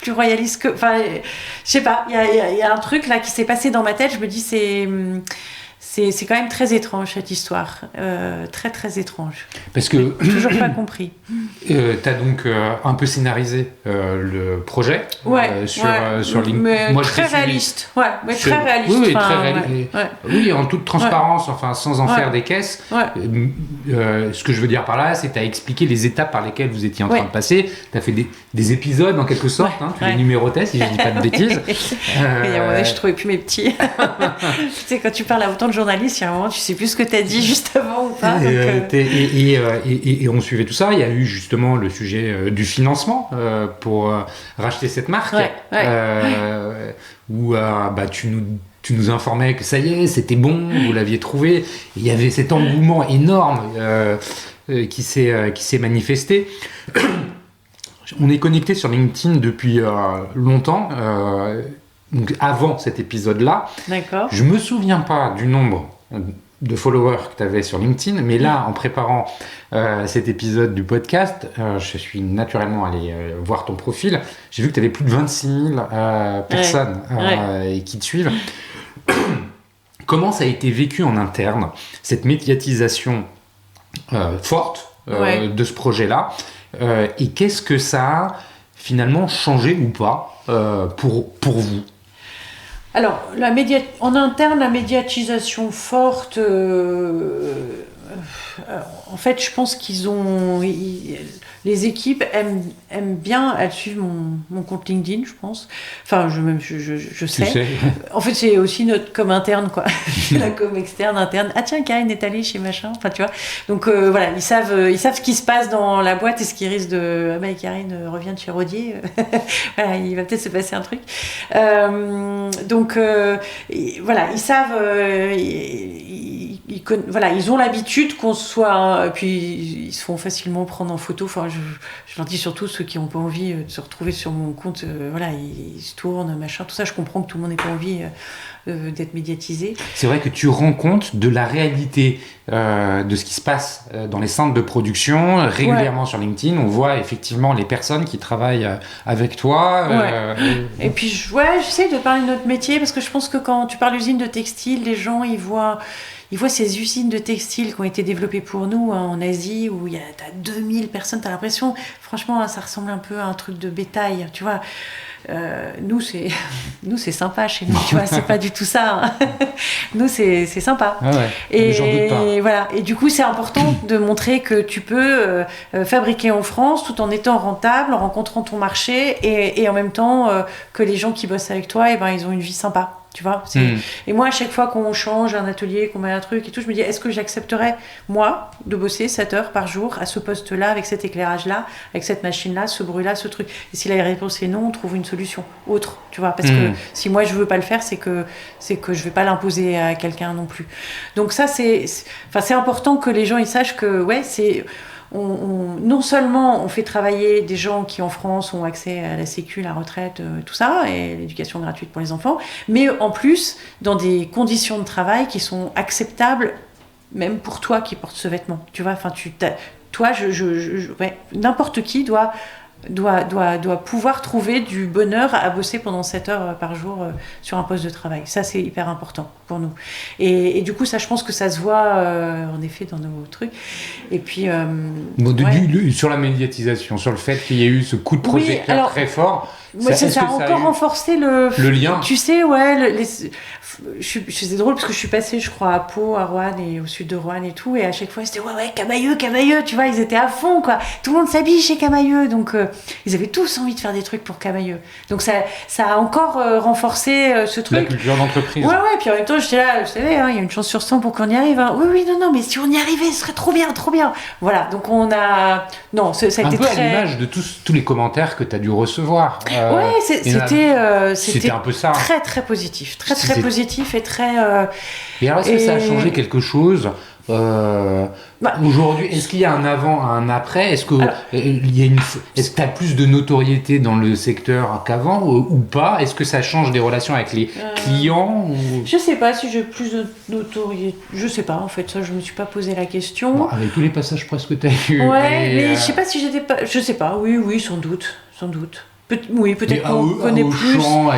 royalistes que... Enfin, je sais pas, il y a un truc là qui s'est passé dans ma tête, je me dis, c'est quand même très étrange cette histoire, très très étrange. Parce que toujours pas compris. T'as donc un peu scénarisé le projet sur LinkedIn. Mais moi, très réaliste. Ouais, mais très réaliste. Oui, enfin, très réaliste. Ouais. Oui, en toute transparence, enfin sans en faire des caisses. Ouais. Ce que je veux dire par là, c'est que tu as expliqué les étapes par lesquelles vous étiez en train de passer. Tu as fait des épisodes en quelque sorte. Tu les numérotais, si je dis pas de bêtises. Je trouvais plus mes petits. Tu sais, quand tu parles à autant de journalistes, il y a un moment, tu sais plus ce que tu as dit juste avant ou pas. Et on suivait tout ça. Il y a eu justement le sujet du financement pour racheter cette marque. Où tu nous informais que ça y est, c'était bon, vous l'aviez trouvé. Il y avait cet engouement énorme qui s'est manifesté. On est connecté sur LinkedIn depuis longtemps, donc avant cet épisode-là. D'accord. Je me souviens pas du nombre de followers que tu avais sur LinkedIn, mais là, en préparant cet épisode du podcast, je suis naturellement allé voir ton profil. J'ai vu que tu avais plus de 26 000 personnes qui te suivent. Comment ça a été vécu en interne, cette médiatisation forte de ce projet-là, et qu'est-ce que ça a finalement changé ou pas pour vous? Alors, en interne, la médiatisation forte, en fait, je pense les équipes aiment bien, elles suivent mon compte LinkedIn, je pense. Enfin, je sais. Tu sais. En fait, c'est aussi notre com interne, quoi. La com externe, interne. Ah tiens, Karine est allée chez machin. Enfin, tu vois. Donc voilà, ils savent ce qui se passe dans la boîte et ce qui risque de. Ah bah, Karine revient de chez Rodier. Voilà, il va peut-être se passer un truc. Donc voilà, ils savent. Voilà, ils ont l'habitude qu'on soit, puis ils se font facilement prendre en photo. Enfin, je leur dis surtout ceux qui n'ont pas envie de se retrouver sur mon compte. Voilà, ils se tournent, machin, tout ça. Je comprends que tout le monde n'ait pas envie d'être médiatisé. C'est vrai que tu rends compte de la réalité de ce qui se passe dans les centres de production régulièrement sur LinkedIn. On voit effectivement les personnes qui travaillent avec toi. Et puis, j'essaie de parler de notre métier parce que je pense que quand tu parles d'usine de textile, les gens ils voient ces usines de textile qui ont été développées pour nous en Asie où t'as 2000 personnes, t'as l'impression, franchement, ça ressemble un peu à un truc de bétail, tu vois. Nous c'est sympa chez nous, tu vois, c'est pas du tout ça. Hein. Nous c'est sympa. Et j'en doute pas. Voilà. Et du coup c'est important de montrer que tu peux fabriquer en France tout en étant rentable, en rencontrant ton marché et en même temps que les gens qui bossent avec toi, ils ont une vie sympa. Tu vois, Et moi, à chaque fois qu'on change un atelier, qu'on met un truc et tout, je me dis, est-ce que j'accepterais, moi, de bosser 7 heures par jour à ce poste-là, avec cet éclairage-là, avec cette machine-là, ce bruit-là, ce truc. Et si la réponse est non, on trouve une solution autre, tu vois. Parce que si moi, je veux pas le faire, c'est que je vais pas l'imposer à quelqu'un non plus. Donc ça, c'est important que les gens, ils sachent que, non seulement on fait travailler des gens qui en France ont accès à la sécu, la retraite, tout ça, et l'éducation gratuite pour les enfants, mais en plus dans des conditions de travail qui sont acceptables même pour toi qui portes ce vêtement. Tu vois, enfin n'importe qui doit pouvoir trouver du bonheur à bosser pendant 7 heures par jour sur un poste de travail. Ça, c'est hyper important pour nous. Et du coup, ça, je pense que ça se voit en effet dans nos trucs. Et puis... sur la médiatisation, sur le fait qu'il y ait eu ce coup de projecteur très fort... Ça a encore renforcé le lien. Tu sais, c'est drôle parce que je suis passée, je crois, à Pau, à Roanne et au sud de Roanne et tout, et à chaque fois c'était Camaïeu, tu vois, ils étaient à fond, quoi. Tout le monde s'habille chez Camaïeu, donc ils avaient tous envie de faire des trucs pour Camaïeu. Donc ça a encore renforcé ce truc. La culture d'entreprise. Puis en même temps, j'étais là, vous savez, il y a une chance sur 100 pour qu'on y arrive. Hein. Oui, non, mais si on y arrivait, ce serait trop bien. Voilà, donc on a... Non, ça a été un peu très... à l'image de tous les commentaires que tu as dû recevoir. C'était un peu ça. Très très positif, très positif et très. Et alors, est-ce que ça a changé quelque chose aujourd'hui? Est-ce qu'il y a un avant, un après? Est-ce que est-ce que tu as plus de notoriété dans le secteur qu'avant ou pas? Est-ce que ça change des relations avec les clients Je sais pas si j'ai plus de notoriété. Je sais pas, en fait, ça je me suis pas posé la question. Bon, avec tous les passages presque que tu as eu. Mais je sais pas si j'étais pas. Je sais pas. Oui, sans doute. Oui, peut-être qu'on connaît plus. Auchan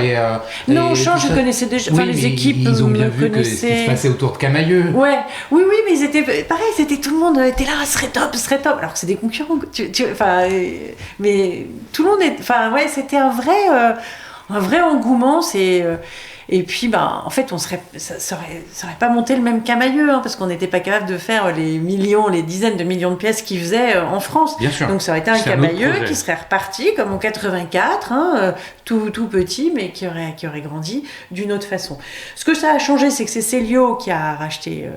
non, Auchan, je connaissais déjà. Enfin, les équipes ils ont bien me vu connaissaient. ce qui se passait autour de Camailleux. Ouais, oui, mais ils étaient pareil. C'était tout le monde était là, ce serait top. Alors que c'est des concurrents. Mais tout le monde est. Enfin, ouais, c'était un vrai engouement. Et puis, en fait, ça aurait pas monté le même Camailleux, parce qu'on n'était pas capable de faire les dizaines de millions de pièces qu'ils faisaient en France. Bien sûr. Donc, ça aurait été un Camailleux qui serait reparti, comme en 84, tout petit, mais qui aurait grandi d'une autre façon. Ce que ça a changé, c'est que c'est Célio qui a racheté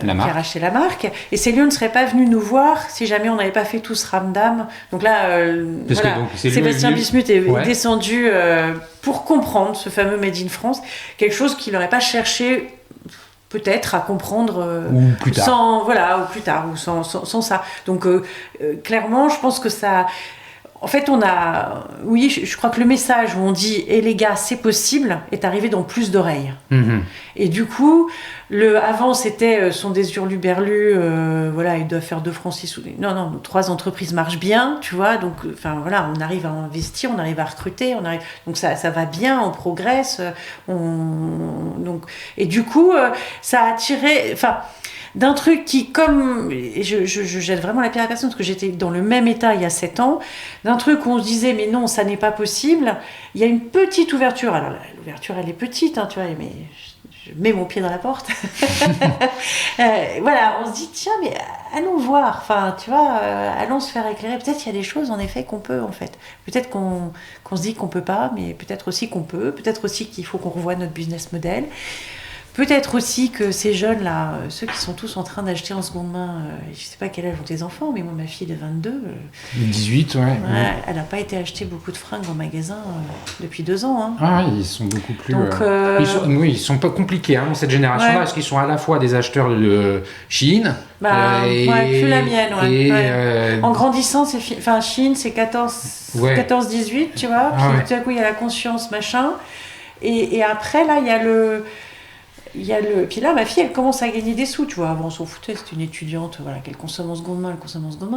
la marque. Et Célio ne serait pas venu nous voir si jamais on n'avait pas fait tout ce ramdam. Donc là, Sébastien Bismuth est descendu pour comprendre ce fameux Made in France, quelque chose qu'il n'aurait pas cherché peut-être à comprendre ou plus tard. sans ça. Donc clairement, je pense que ça... En fait, je crois que le message où on dit « Eh les gars, c'est possible » est arrivé dans plus d'oreilles. Mm-hmm. Et du coup, avant, c'était sont des hurluberlus, ils doivent faire 2 francs 6 sous. Non, nos 3 entreprises marchent bien, tu vois. Donc, on arrive à investir, on arrive à recruter, donc ça va bien, on progresse. Et du coup, ça a attiré... d'un truc qui, comme je jette vraiment la pierre à personne parce que j'étais dans le même état il y a 7 ans, d'un truc où on se disait mais non, ça n'est pas possible, il y a une petite ouverture. Alors l'ouverture elle est petite, tu vois, mais je mets mon pied dans la porte. On se dit tiens, mais allons voir, tu vois, allons se faire éclairer. Peut-être il y a des choses en effet qu'on peut en fait. Peut-être qu'on se dit qu'on peut pas, mais peut-être aussi qu'on peut. Peut-être aussi qu'il faut qu'on revoie notre business model. Peut-être aussi que ces jeunes-là, ceux qui sont tous en train d'acheter en seconde main, je sais pas quel âge ont tes enfants, mais moi, ma fille de 22... 18, ouais. Elle n'a pas été acheter beaucoup de fringues en magasin depuis 2 ans. Ah oui, ils sont beaucoup plus... Donc, ils sont pas compliqués, cette génération-là, parce qu'ils sont à la fois des acheteurs de Shein... plus la mienne, en grandissant, Shein, c'est 14-18, tu vois, puis tout à coup, il y a la conscience, machin, et après, là, il y a puis là, ma fille, elle commence à gagner des sous, tu vois. Avant, on s'en foutait, c'était une étudiante, qu'elle consomme en seconde main.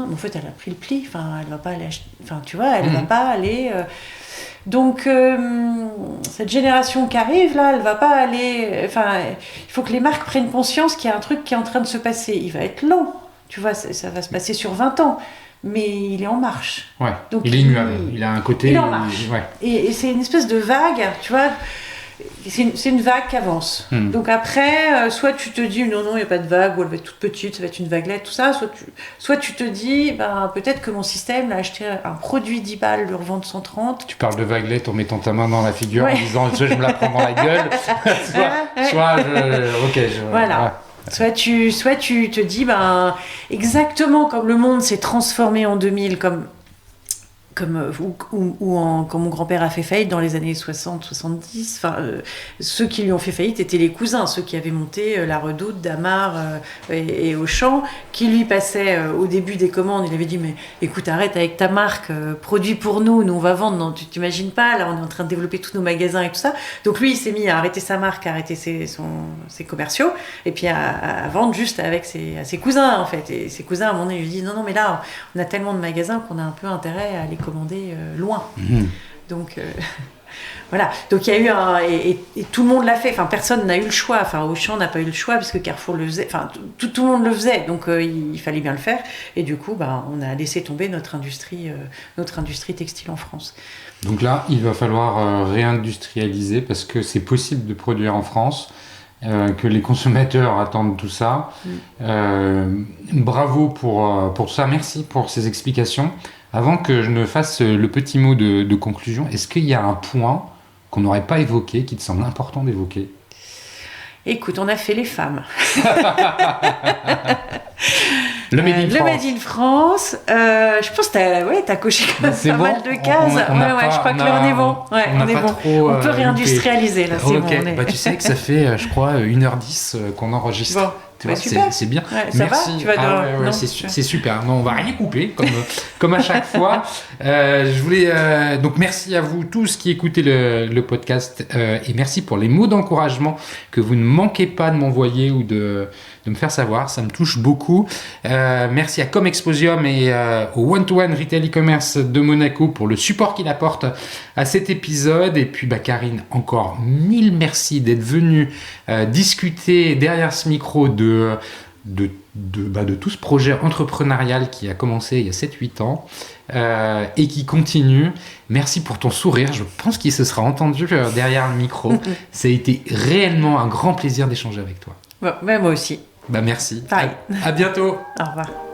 Mais en fait, elle a pris le pli. Elle va pas aller acheter... tu vois, elle va pas aller... Donc, cette génération qui arrive, là, elle va pas aller... il faut que les marques prennent conscience qu'il y a un truc qui est en train de se passer. Il va être long, tu vois, ça va se passer sur 20 ans. Mais il est en marche. Ouais, donc, il est immuable. Il a un côté... Il est en marche. Et c'est une espèce de vague, tu vois... C'est une vague qui avance. Donc après, soit tu te dis non, il n'y a pas de vague, ou elle va être toute petite, ça va être une vaguelette, tout ça. Soit tu te dis, peut-être que mon système a acheté un produit 10 balles, le revendre 130. Tu parles de vaguelette en mettant ta main dans la figure, en disant soit je me la prends dans la gueule, soit Voilà. Soit tu te dis, exactement comme le monde s'est transformé en 2000, comme quand mon grand-père a fait faillite dans les années 60-70, ceux qui lui ont fait faillite étaient les cousins, ceux qui avaient monté la Redoute, Damar et Auchan, qui lui passaient au début des commandes. Il avait dit mais écoute, arrête avec ta marque, produit pour nous on va vendre. Non, tu t'imagines pas, là on est en train de développer tous nos magasins et tout ça. Donc lui il s'est mis à arrêter sa marque, à arrêter ses commerciaux et puis à vendre juste avec ses cousins en fait. Et ses cousins à un moment donné lui disent non mais là on a tellement de magasins qu'on a un peu intérêt à les commander loin. Donc voilà, donc il y a eu et tout le monde l'a fait, personne n'a eu le choix, Auchan n'a pas eu le choix parce que Carrefour le faisait, tout le monde le faisait, donc il fallait bien le faire, et du coup on a laissé tomber notre industrie textile en France. Donc là il va falloir réindustrialiser parce que c'est possible de produire en France, que les consommateurs attendent tout ça. Bravo pour ça, merci pour ces explications. Avant que je ne fasse le petit mot de conclusion, est-ce qu'il y a un point qu'on n'aurait pas évoqué, qui te semble important d'évoquer ? Écoute, on a fait les femmes. Le Made in France. Je pense que t'as coché pas mal de cases. Je crois que là on est bon. On est bon. On peut réindustrialiser là, c'est bon. Tu sais que ça fait, je crois, 1h10 qu'on enregistre. Bon. C'est bien. Ça merci. Va c'est super. Non, on va rien couper comme à chaque fois. Je voulais donc merci à vous tous qui écoutez le podcast et merci pour les mots d'encouragement que vous ne manquez pas de m'envoyer ou de me faire savoir. Ça me touche beaucoup. Merci à Comexposium et au One-to-One Retail e-commerce de Monaco pour le support qu'il apporte à cet épisode. Et puis Karine, encore mille merci d'être venue discuter derrière ce micro de tout ce projet entrepreneurial qui a commencé il y a 7-8 ans et qui continue. Merci pour ton sourire, je pense qu'il se sera entendu derrière le micro. Ça a été réellement un grand plaisir d'échanger avec toi. Bon, moi aussi. Merci. Pareil. À bientôt. Au revoir.